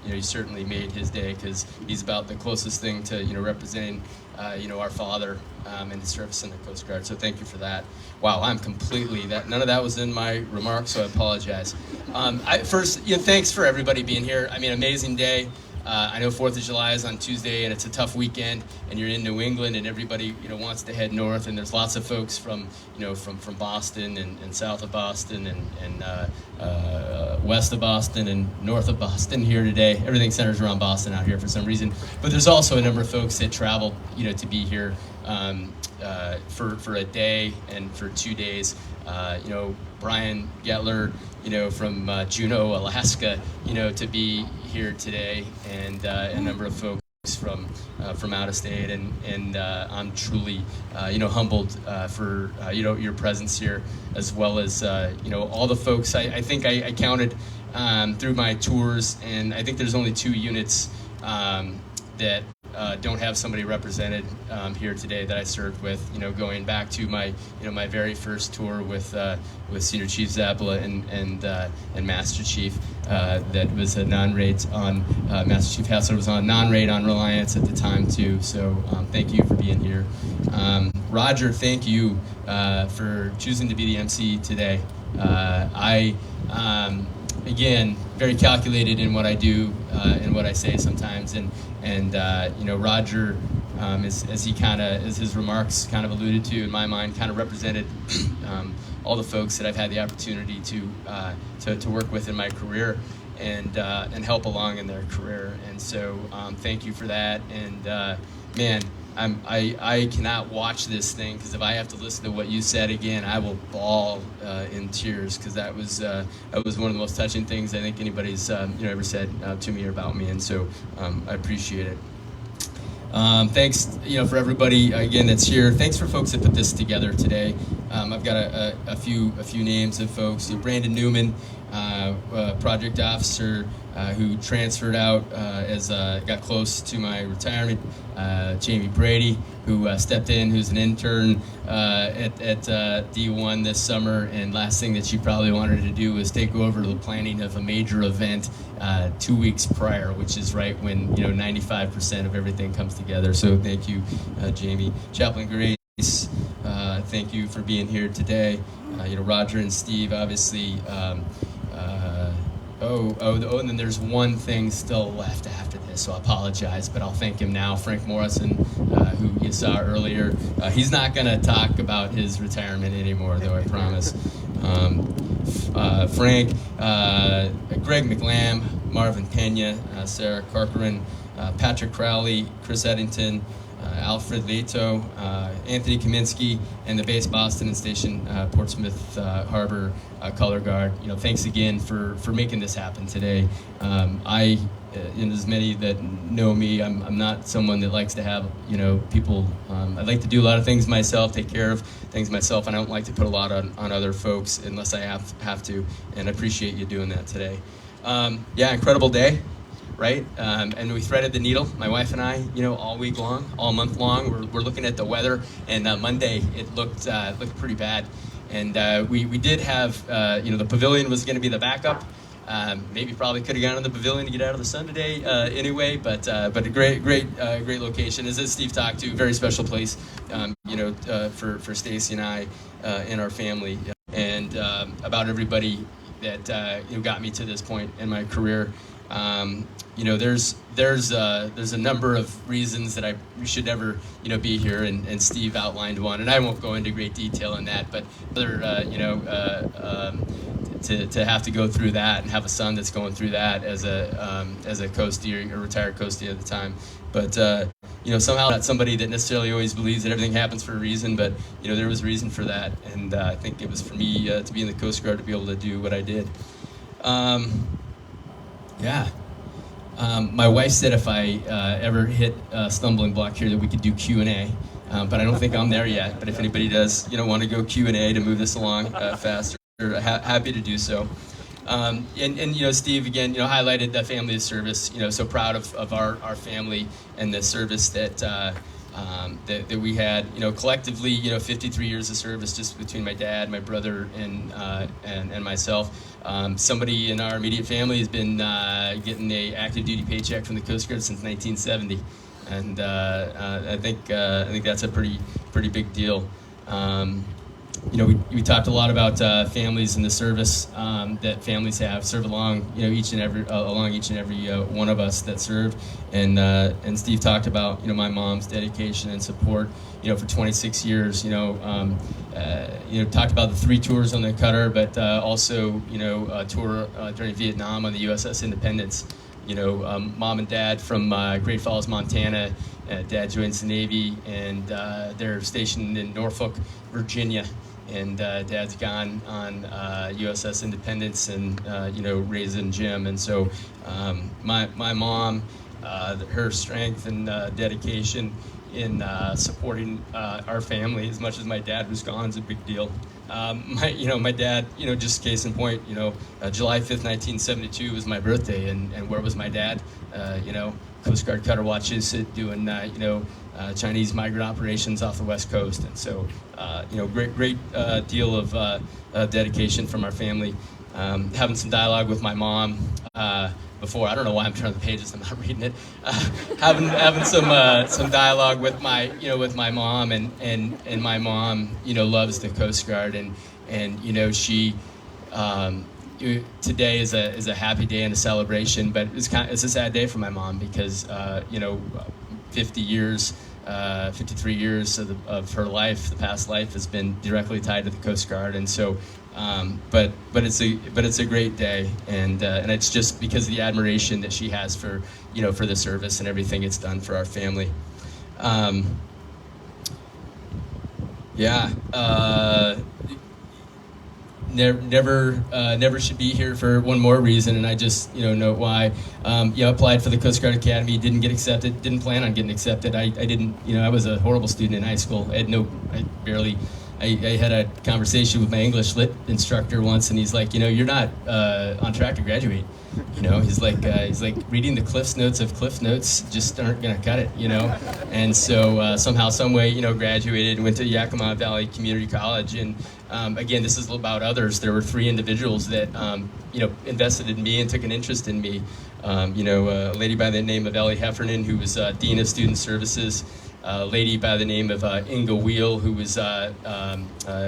he certainly made his day, because he's about the closest thing to representing our father and his service in the Coast Guard. So thank you for that. Wow, I'm completely none of that was in my remarks, so I apologize. First, thanks for everybody being here. I mean, amazing day. I know 4th of July is on Tuesday, and it's a tough weekend, and you're in New England, and everybody wants to head north, and there's lots of folks from from Boston and south of Boston and west of Boston and north of Boston here today. Everything centers around Boston out here for some reason, but there's also a number of folks that travel to be here for a day and for 2 days. Brian Getler, from Juneau, Alaska, to be here today, and a number of folks from out of state, and I'm truly humbled for your presence here, as well as all the folks. I think I counted through my tours, and I think there's only 2 units that don't have somebody represented here today that I served with. Going back to my my very first tour with Senior Chief Zappala and Master Chief, that was a non-raid on Master Chief Hassler was on non-raid on Reliance at the time too. So thank you for being here. Roger, thank you for choosing to be the MC today. Again, very calculated in what I do and what I say sometimes, and Roger, as his remarks kind of alluded to, in my mind, kind of represented all the folks that I've had the opportunity to work with in my career and help along in their career, and so thank you for that. And man, I cannot watch this thing, because if I have to listen to what you said again, I will bawl in tears, because that was one of the most touching things I think anybody's ever said to me or about me, and so I appreciate it. Thanks for everybody again that's here. Thanks for folks that put this together today. I've got a few names of folks. Brandon Newman, project officer who transferred out as got close to my retirement. Jamie Brady, who stepped in, who's an intern at D1 this summer, and last thing that she probably wanted to do was take over the planning of a major event 2 weeks prior, which is right when 95% of everything comes together. So thank you, Jamie. Chaplain Grace, thank you for being here today. Roger and Steve, obviously. And then there's one thing still left after this, so I apologize, but I'll thank him now. Frank Morrison, who you saw earlier. He's not going to talk about his retirement anymore, though, I promise. Frank, Greg McLam, Marvin Pena, Sarah Corcoran, Patrick Crowley, Chris Eddington, Alfred Leto, Anthony Kaminsky, and the base Boston and Station Portsmouth Harbor Color Guard. Thanks again for making this happen today. As many that know me, I'm not someone that likes to have people. I like to do a lot of things myself, take care of things myself, and I don't like to put a lot on other folks unless I have to. And I appreciate you doing that today. Incredible day. Right, and we threaded the needle, my wife and I, all week long, all month long. We're looking at the weather, and Monday it looked pretty bad, and we did have, the pavilion was going to be the backup. Maybe probably could have gone in the pavilion to get out of the sun today anyway, but a great location. As Steve talked to, very special place, for Stacy and I and our family, and about everybody that got me to this point in my career. There's a number of reasons that we should never be here, and Steve outlined one, and I won't go into great detail in that, but to have to go through that and have a son that's going through that as a coastie, or retired coastie at the time, but somehow not somebody that necessarily always believes that everything happens for a reason, but there was reason for that, and I think it was for me to be in the Coast Guard to be able to do what I did. My wife said if I ever hit a stumbling block here that we could do Q&A, but I don't think I'm there yet. But if anybody does, want to go Q&A to move this along faster, happy to do so. Steve again, highlighted the family of service. So proud of our family and the service that that we had, collectively, 53 years of service just between my dad, my brother, and myself. Somebody in our immediate family has been getting a active duty paycheck from the Coast Guard since 1970, and I think that's a pretty big deal. We talked a lot about families in the service that families serve along each and every one of us that served, and Steve talked about my mom's dedication and support for 26 years. Talked about the 3 tours on the cutter, but also a tour during Vietnam on the USS Independence. Mom and dad from Great Falls, Montana. Dad joins the Navy, and they're stationed in Norfolk, Virginia. And Dad's gone on USS Independence and raising Jim. And so my mom, her strength and dedication in supporting our family as much as my dad was gone is a big deal. My dad, just case in point, July 5th, 1972 was my birthday, and where was my dad? Coast Guard cutter watches doing, Chinese migrant operations off the West Coast. And so, great deal of dedication from our family. Having some dialogue with my mom before. I don't know why I'm turning the pages. I'm not reading it. Having some dialogue with my mom, and my mom, loves the Coast Guard, and she. Today is a happy day and a celebration, but it's a sad day for my mom because 53 years of her life, the past life, has been directly tied to the Coast Guard, and so but it's a great day, and it's just because of the admiration that she has for for the service and everything it's done for our family. Never should be here for one more reason, and I just note why. Applied for the Coast Guard Academy, didn't get accepted, didn't plan on getting accepted. I didn't, I was a horrible student in high school. I had a conversation with my English lit instructor once, and he's like, you're not on track to graduate. He's like reading the Cliff Notes of Cliff Notes just aren't gonna cut it, And so somehow, some way, graduated, went to Yakima Valley Community College, and again, this is about others. There were 3 individuals that invested in me and took an interest in me. A lady by the name of Ellie Heffernan, who was Dean of Student Services. A lady by the name of Inga Wheel, who was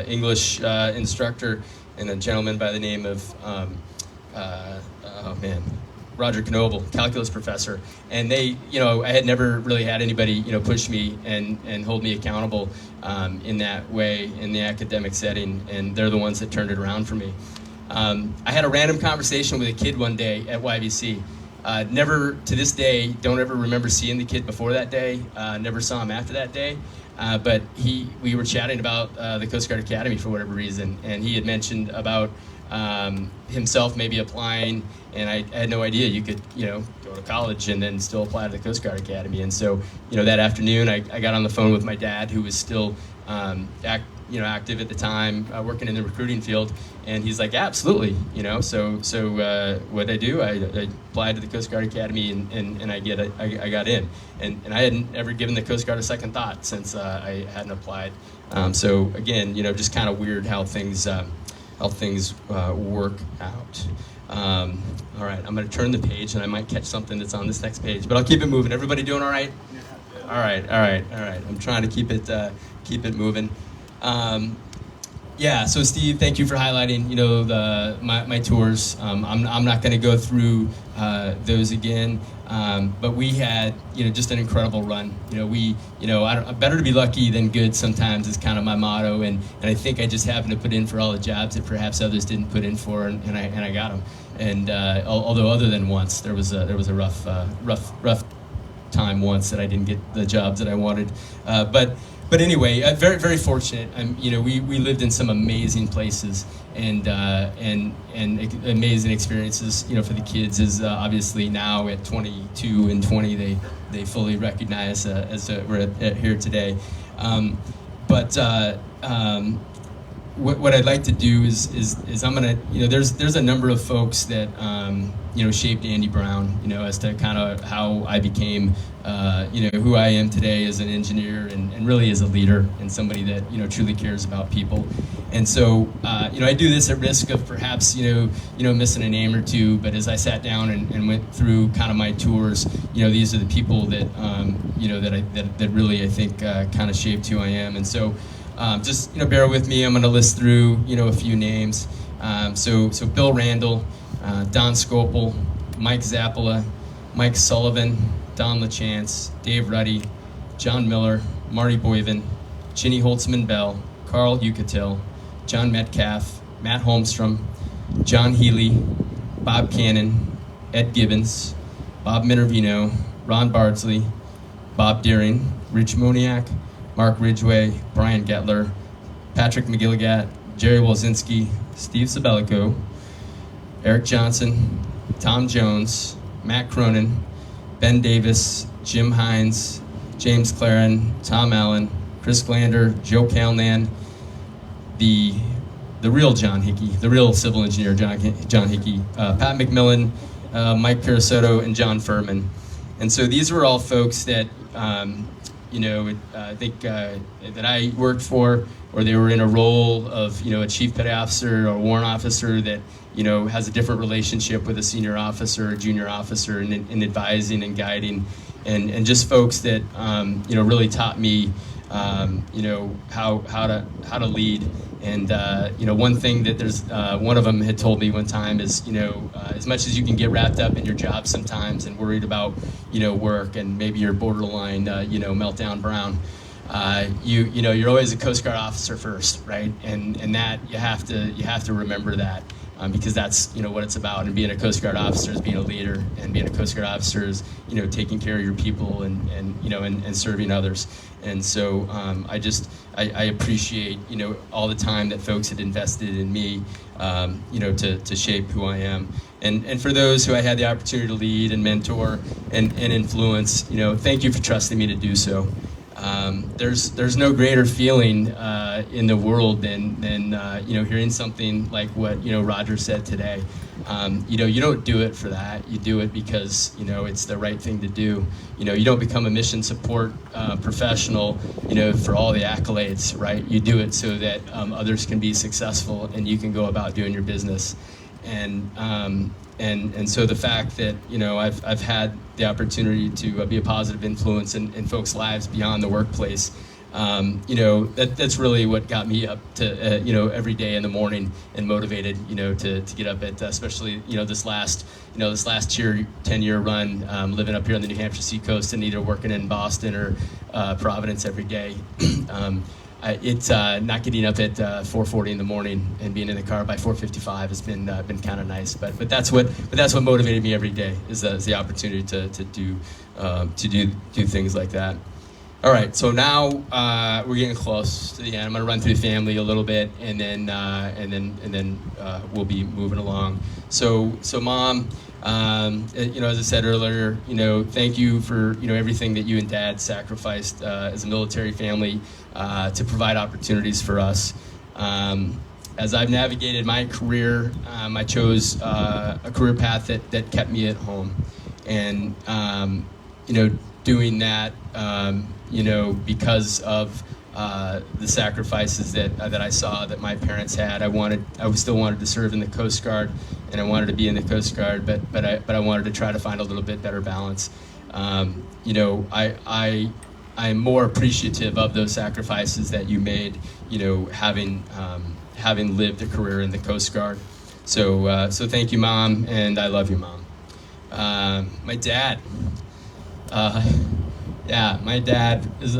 English instructor, and a gentleman by the name of Roger Knoble, calculus professor. And they, I had never really had anybody, push me and hold me accountable in that way in the academic setting, and they're the ones that turned it around for me. I had a random conversation with a kid one day at YVC. Never, to this day, don't ever remember seeing the kid before that day. Never saw him after that day. But we were chatting about the Coast Guard Academy for whatever reason, and he had mentioned about himself maybe applying, and I had no idea you could, go to college and then still apply to the Coast Guard Academy. And so, that afternoon I got on the phone with my dad, who was still active at the time, working in the recruiting field, and he's like, absolutely, so what I do, I applied to the Coast Guard Academy, and I got in, and I hadn't ever given the Coast Guard a second thought since I hadn't applied. So again, just kind of weird how things work out. All right, I'm going to turn the page, and I might catch something that's on this next page, but I'll keep it moving. Everybody doing all right? All right. I'm trying to keep it moving. So Steve, thank you for highlighting, my tours. I'm not going to go through those again, but we had, just an incredible run. Better to be lucky than good sometimes is kind of my motto, and I think I just happened to put in for all the jobs that perhaps others didn't put in for, and I got them. And although other than once, there was a rough time once that I didn't get the jobs that I wanted, But anyway, very, very fortunate. We lived in some amazing places, and amazing experiences. For the kids is obviously now at 22 and 20, they fully recognize as we're here today. what I'd like to do is I'm gonna, there's a number of folks that shaped Andy Brown, as to kind of how I became who I am today as an engineer and really as a leader and somebody that truly cares about people. And so I do this at risk of perhaps missing a name or two, but as I sat down and went through kind of my tours, these are the people that that really I think kind of shaped who I am. And so just bear with me. I'm going to list through a few names. So Bill Randall, Don Scopel, Mike Zappola, Mike Sullivan, Don LaChance, Dave Ruddy, John Miller, Marty Boyven, Ginny Holtzman Bell, Carl Yucatil, John Metcalf, Matt Holmstrom, John Healy, Bob Cannon, Ed Gibbons, Bob Minervino, Ron Bardsley, Bob Deering, Rich Moniak, Mark Ridgway, Brian Getler, Patrick McGilligat, Jerry Wolzinski, Steve Sabelico, Eric Johnson, Tom Jones, Matt Cronin, Ben Davis, Jim Hines, James Claren, Tom Allen, Chris Glander, Joe Calnan, the real John Hickey, the real civil engineer John Hickey, Pat McMillan, Mike Pirasoto, and John Furman. And so these were all folks that I think that I worked for, or they were in a role of a chief petty officer or a warrant officer that has a different relationship with a senior officer or junior officer in advising and guiding, and just folks that really taught me how to lead. And one thing that there's one of them had told me one time is as much as you can get wrapped up in your job sometimes and worried about work and maybe you're borderline meltdown brown, you're always a Coast Guard officer first, right? And that you have to remember that. Because that's what it's about, and being a Coast Guard officer is being a leader, and being a Coast Guard officer is taking care of your people and serving others. And so I appreciate all the time that folks had invested in me to shape who I am. And for those who I had the opportunity to lead and mentor and influence, thank you for trusting me to do so. There's no greater feeling in the world than hearing something like what Roger said today. You don't do it for that. You do it because it's the right thing to do. You don't become a mission support professional for all the accolades, right? You do it so that others can be successful and you can go about doing your business. And so the fact that I've had the opportunity to be a positive influence in folks' lives beyond the workplace, that's really what got me up to every day in the morning and motivated to get up at especially this last 10-year run, living up here on the New Hampshire seacoast and either working in Boston or Providence every day. It's not getting up at 4:40 in the morning and being in the car by 4:55 has been kind of nice. But that's what motivated me every day is the opportunity to do things like that. All right, so now we're getting close to the end. I'm going to run through the family a little bit, and then we'll be moving along. So Mom, as I said earlier, thank you for everything that you and Dad sacrificed as a military family to provide opportunities for us. As I've navigated my career, I chose a career path that kept me at home, and doing that, because of the sacrifices that I saw that my parents had. I still wanted to serve in the Coast Guard, and I wanted to be in the Coast Guard, but I wanted to try to find a little bit better balance. I'm more appreciative of those sacrifices that you made, having lived a career in the Coast Guard. So thank you, Mom, and I love you, Mom. My dad. My dad was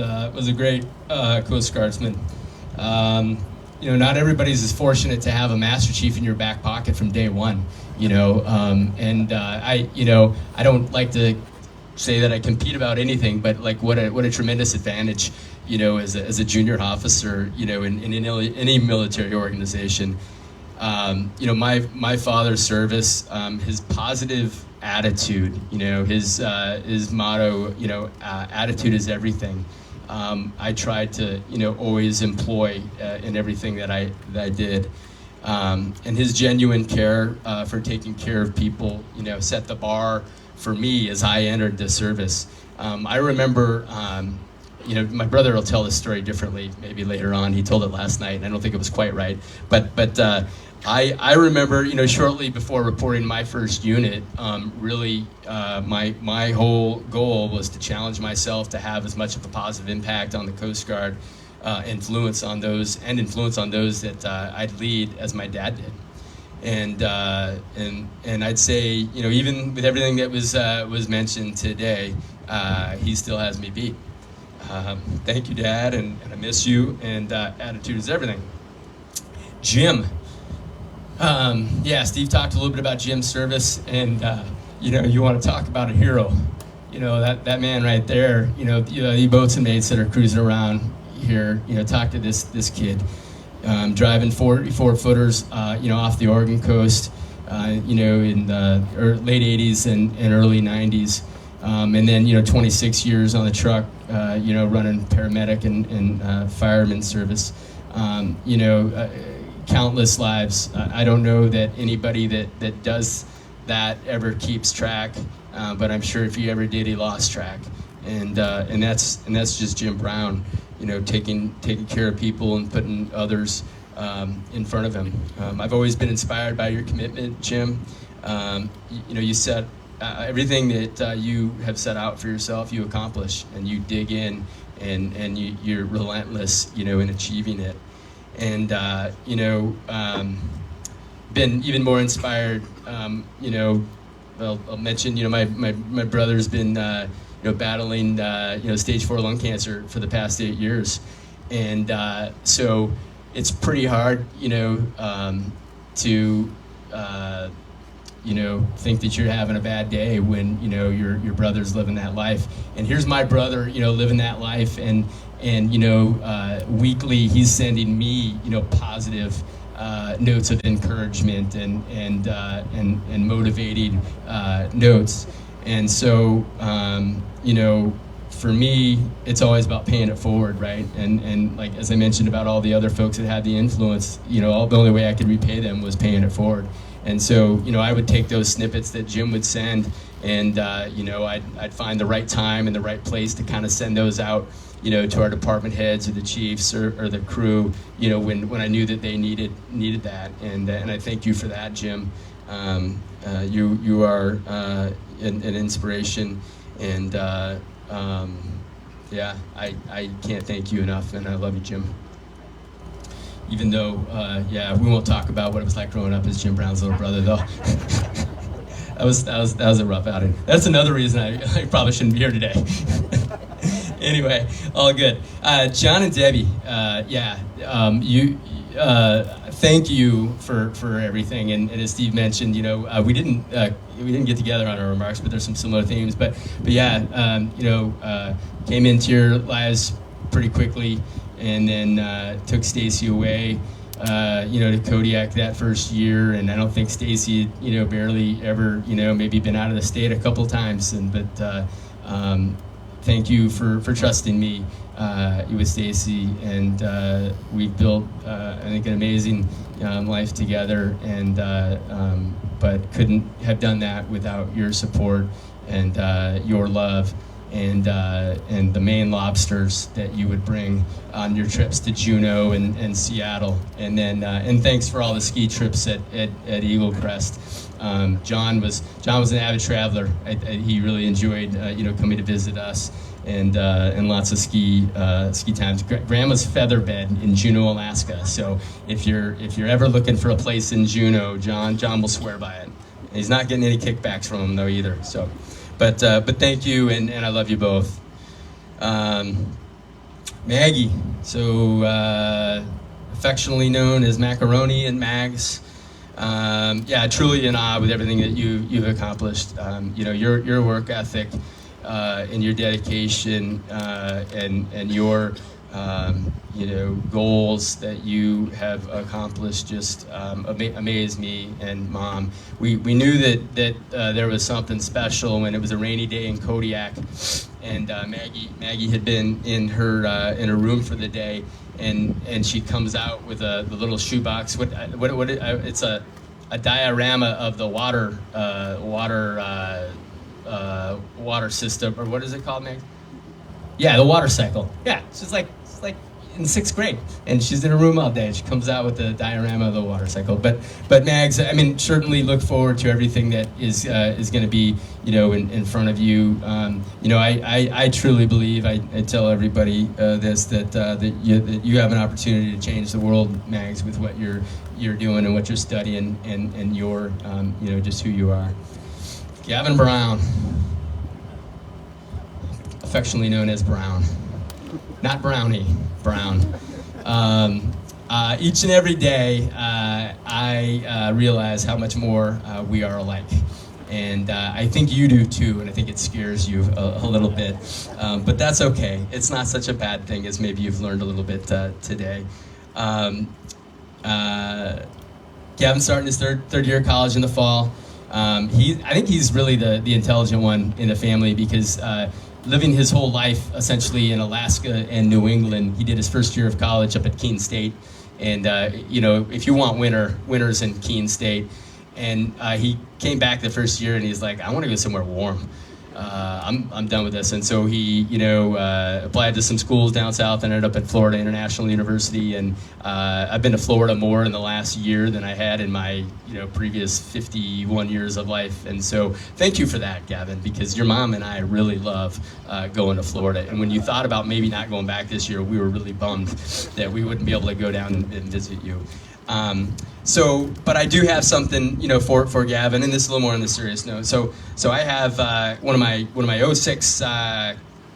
a great Coast Guardsman. Not everybody's as fortunate to have a Master Chief in your back pocket from day one. I don't like to say that I compete about anything, but like what a tremendous advantage, as a junior officer, in any military organization. My father's service, his positive attitude, his motto, attitude is everything. I tried to, always employ in everything that I did. And his genuine care for taking care of people, set the bar for me as I entered the service. I remember, my brother will tell this story differently, maybe later on. He told it last night, and I don't think it was quite right. But I remember, shortly before reporting my first unit, really my whole goal was to challenge myself to have as much of a positive impact on the Coast Guard, influence on those that I'd lead as my dad did. And I'd say, even with everything that was mentioned today, he still has me beat. Thank you, Dad, and I miss you, and attitude is everything. Jim. Steve talked a little bit about Jim's service, and you want to talk about a hero. That man right there, the boats and mates that are cruising around here, talk to this kid. Driving 44-footers, off the Oregon coast, in the late 80s and early 90s. And then, 26 years on the truck, running paramedic and fireman service. Countless lives. I don't know that anybody that does that ever keeps track, but I'm sure if he ever did, he lost track. And that's just Jim Brown, taking care of people and putting others in front of him. I've always been inspired by your commitment, Jim. You said everything that you have set out for yourself, you accomplish, and you dig in, and you're relentless, in achieving it. And been even more inspired. I'll mention, my brother's been battling stage 4 lung cancer for the past 8 years, and so it's pretty hard to think that you're having a bad day when your brother's living that life. And here's my brother living that life, and weekly he's sending me positive notes of encouragement and motivating notes. And so for me, it's always about paying it forward, right? And like as I mentioned about all the other folks that had the influence, the only way I could repay them was paying it forward. And so, I would take those snippets that Jim would send, and I'd find the right time and the right place to kind of send those out, to our department heads or the chiefs or the crew, when I knew that they needed that. And I thank you for that, Jim. You are an inspiration, and I can't thank you enough, and I love you, Jim. Even though, we won't talk about what it was like growing up as Jim Brown's little brother, though. that was a rough outing. That's another reason I probably shouldn't be here today. Anyway, all good. John and Debbie, thank you for everything. And as Steve mentioned, we didn't get together on our remarks, but there's some similar themes. But came into your lives pretty quickly, and then took Stacy away, to Kodiak that first year. And I don't think Stacy, barely ever, maybe been out of the state a couple times. But thank you for trusting me with Stacy, and we've built, I think, an amazing life together. And but couldn't have done that without your support and your love. And the Maine lobsters that you would bring on your trips to Juneau and Seattle, and then and thanks for all the ski trips at Eagle Crest. John was an avid traveler. He really enjoyed coming to visit us, and lots of ski times. Grandma's feather bed in Juneau, Alaska. So if you're ever looking for a place in Juneau, John will swear by it. He's not getting any kickbacks from him though either. So. But thank you, and I love you both. Maggie, so affectionately known as Macaroni and Mags. Truly in awe with everything that you've accomplished. Your work ethic and your dedication and your goals that you have accomplished just amaze me and Mom. We knew that there was something special when it was a rainy day in Kodiak, and Maggie had been in her room for the day, and she comes out with the little shoebox. It's a diorama of the water system, or what is it called, Meg? Yeah, the water cycle. Yeah, she's like in 6th grade, and she's in her room all day. She comes out with the diorama of the water cycle. But Mags, I mean, certainly look forward to everything that is going to be, in front of you. I truly believe, I tell everybody that you have an opportunity to change the world, Mags, with what you're doing and what you're studying and your just who you are. Gavin Brown, affectionately known as Brown. Not Brownie, Brown. Each and every day, I realize how much more we are alike. And I think you do too, and I think it scares you a little bit. But that's okay. It's not such a bad thing, as maybe you've learned a little bit today. Gavin's starting his third year of college in the fall. I think he's really the intelligent one in the family, because living his whole life essentially in Alaska and New England, he did his first year of college up at Keene State. And if you want winners in Keene State. And he came back the first year and he's like, I want to go somewhere warm. I'm done with this. And so he, applied to some schools down south and ended up at Florida International University. And I've been to Florida more in the last year than I had in my, previous 51 years of life. And so thank you for that, Gavin, because your mom and I really love going to Florida. And when you thought about maybe not going back this year, we were really bummed that we wouldn't be able to go down and visit you. But I do have something, for Gavin, and this is a little more on the serious note. So I have one of my 06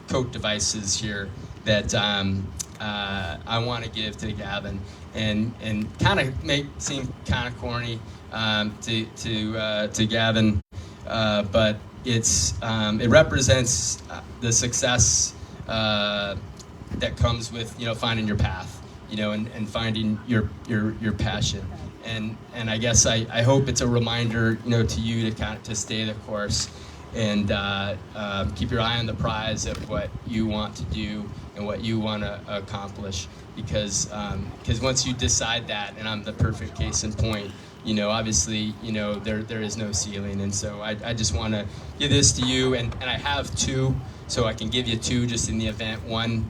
Coke devices here that I want to give to Gavin, and kind of seem kind of corny to Gavin, but it represents the success that comes with finding your path. And finding your passion, and I guess I hope it's a reminder, to you to stay the course, and keep your eye on the prize of what you want to do and what you want to accomplish, because once you decide that, and I'm the perfect case in point, obviously, there is no ceiling, and so I just want to give this to you, and I have two. So I can give you two just in the event one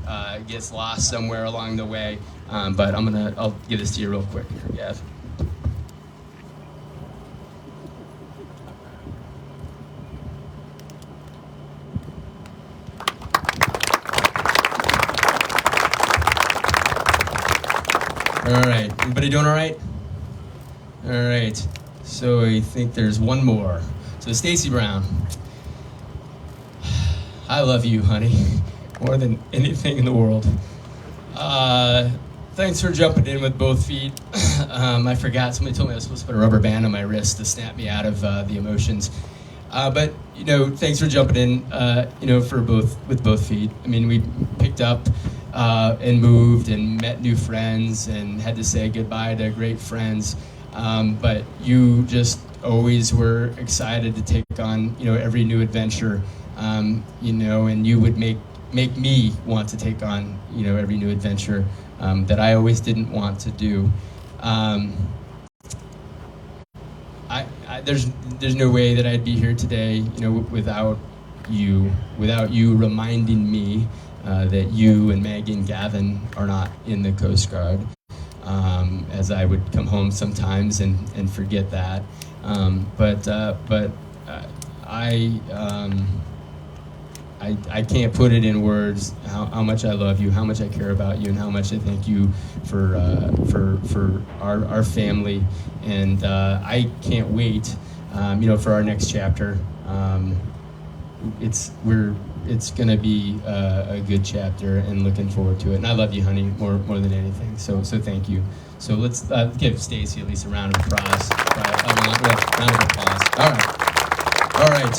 gets lost somewhere along the way. But I'll give this to you real quick here, Gav. All right, everybody doing all right? All right, so I think there's one more. So Stacy Brown. I love you, honey, more than anything in the world. Thanks for jumping in with both feet. I forgot, somebody told me I was supposed to put a rubber band on my wrist to snap me out of the emotions. But thanks for jumping in, with both feet. I mean, we picked up and moved and met new friends and had to say goodbye to great friends. But you just always were excited to take on, every new adventure. And you would make me want to take on, every new adventure that I always didn't want to do. There's no way that I'd be here today, without you reminding me that you and Maggie and Gavin are not in the Coast Guard. As I would come home sometimes and forget that. I can't put it in words how much I love you, how much I care about you, and how much I thank you for our family. And I can't wait, for our next chapter. It's gonna be a good chapter, and looking forward to it. And I love you, honey, more than anything. So thank you. So let's give Stacy at least a round of applause. Round of applause. All right.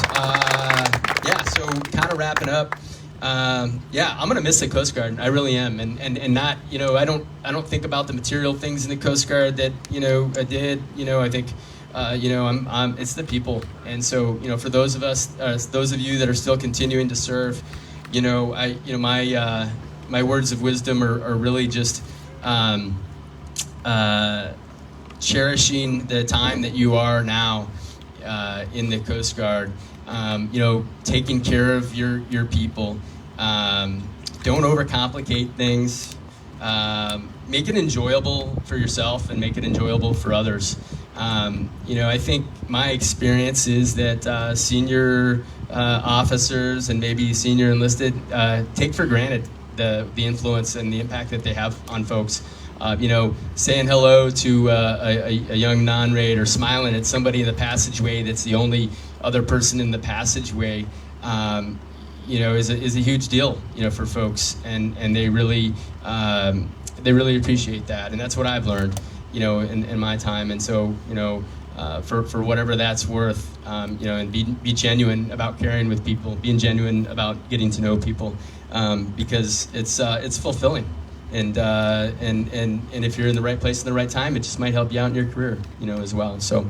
Yeah, so kind of wrapping up, Yeah, I'm gonna miss the Coast Guard. I really am, and not, I don't think about the material things in the Coast Guard that I did. I think, I'm it's the people, and so for those of us, those of you that are still continuing to serve, my words of wisdom are really just cherishing the time that you are now in the Coast Guard. Taking care of your people. Don't overcomplicate things. Make it enjoyable for yourself and make it enjoyable for others. I think my experience is that senior officers and maybe senior enlisted take for granted the influence and the impact that they have on folks. Saying hello to a young non-raid or smiling at somebody in the passageway that's the only other person in the passageway, is a huge deal, for folks, and they really appreciate that, and that's what I've learned, in my time, and so for whatever that's worth, and be genuine about caring with people, being genuine about getting to know people, because it's fulfilling. And if you're in the right place at the right time, it just might help you out in your career, as well. So,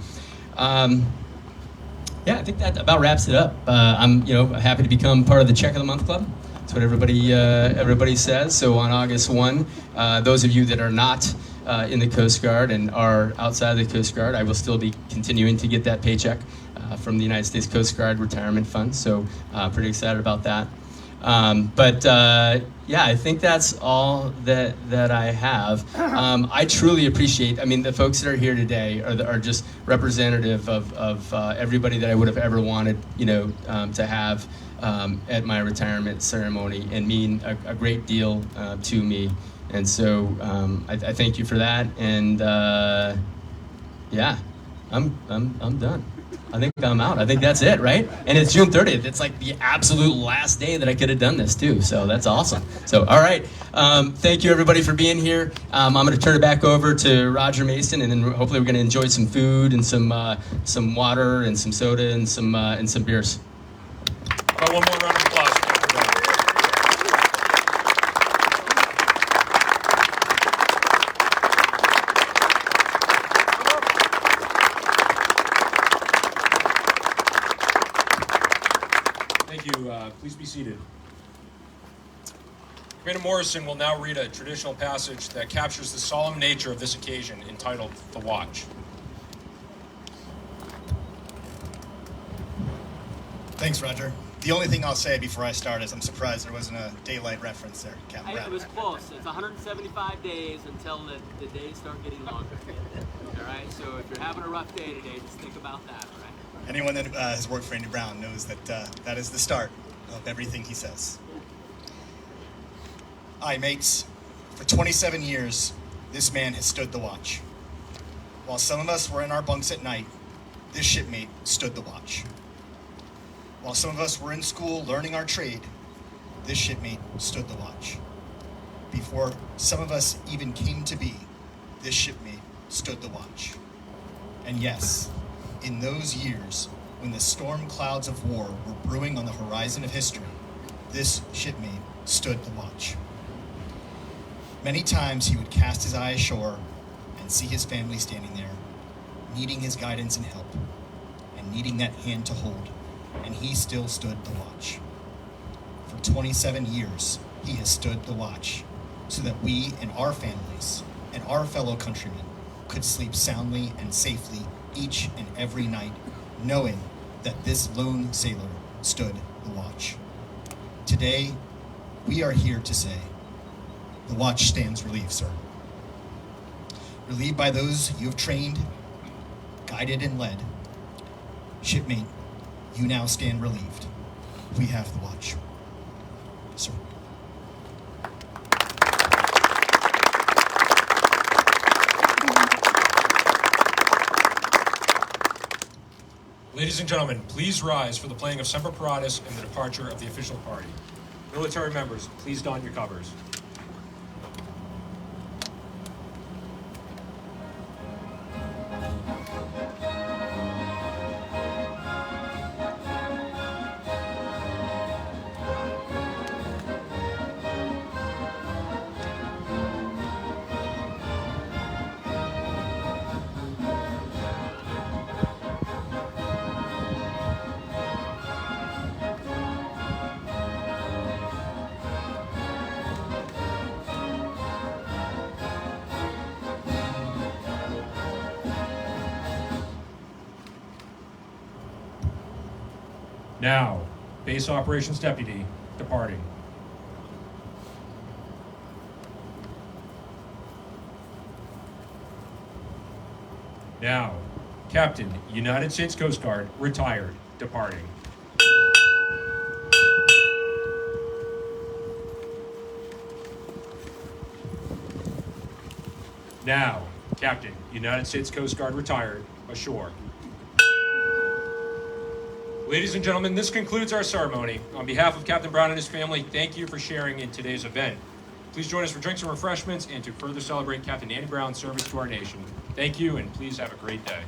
yeah, I think that about wraps it up. I'm, happy to become part of the Check of the Month Club. That's what everybody says. So on August 1, those of you that are not in the Coast Guard and are outside of the Coast Guard, I will still be continuing to get that paycheck from the United States Coast Guard Retirement Fund. So pretty excited about that. Yeah, I think that's all that I have. I truly appreciate, the folks that are here today are just representative of everybody that I would have ever wanted, to have at my retirement ceremony, and mean a great deal to me. And so I thank you for that. And yeah, I'm done. I think I'm out. I think that's it, right? And it's June 30th. It's like the absolute last day that I could have done this too. So that's awesome. So, all right. Thank you everybody for being here. I'm going to turn it back over to Roger Mason, and then hopefully we're going to enjoy some food and some water and some soda and some beers. One more round of applause. Thank you. Please be seated. Commander Morrison will now read a traditional passage that captures the solemn nature of this occasion, entitled The Watch. Thanks, Roger. The only thing I'll say before I start is I'm surprised there wasn't a daylight reference there, Captain Brown. It was close. It's 175 days until the days start getting longer. All right, so if you're having a rough day today, just think about that, all right? Anyone that has worked for Andy Brown knows that that is the start of everything he says. Aye, mates, for 27 years, this man has stood the watch. While some of us were in our bunks at night, this shipmate stood the watch. While some of us were in school learning our trade, this shipmate stood the watch. Before some of us even came to be, this shipmate stood the watch. And yes, in those years, when the storm clouds of war were brewing on the horizon of history, this shipmate stood the watch. Many times he would cast his eye ashore and see his family standing there, needing his guidance and help, and needing that hand to hold, and he still stood the watch. For 27 years, he has stood the watch, so that we and our families and our fellow countrymen could sleep soundly and safely each and every night, knowing that this lone sailor stood the watch. Today, we are here to say, the watch stands relieved, sir. Relieved by those you have trained, guided, and led. Shipmate, you now stand relieved. We have the watch. Sir. Ladies and gentlemen, please rise for the playing of Semper Paratus and the departure of the official party. Military members, please don your covers. Now, Base Operations Deputy, departing. Now, Captain, United States Coast Guard, retired, departing. Now, Captain, United States Coast Guard, retired, ashore. Ladies and gentlemen, this concludes our ceremony. On behalf of Captain Brown and his family, thank you for sharing in today's event. Please join us for drinks and refreshments and to further celebrate Captain Danny Brown's service to our nation. Thank you, and please have a great day.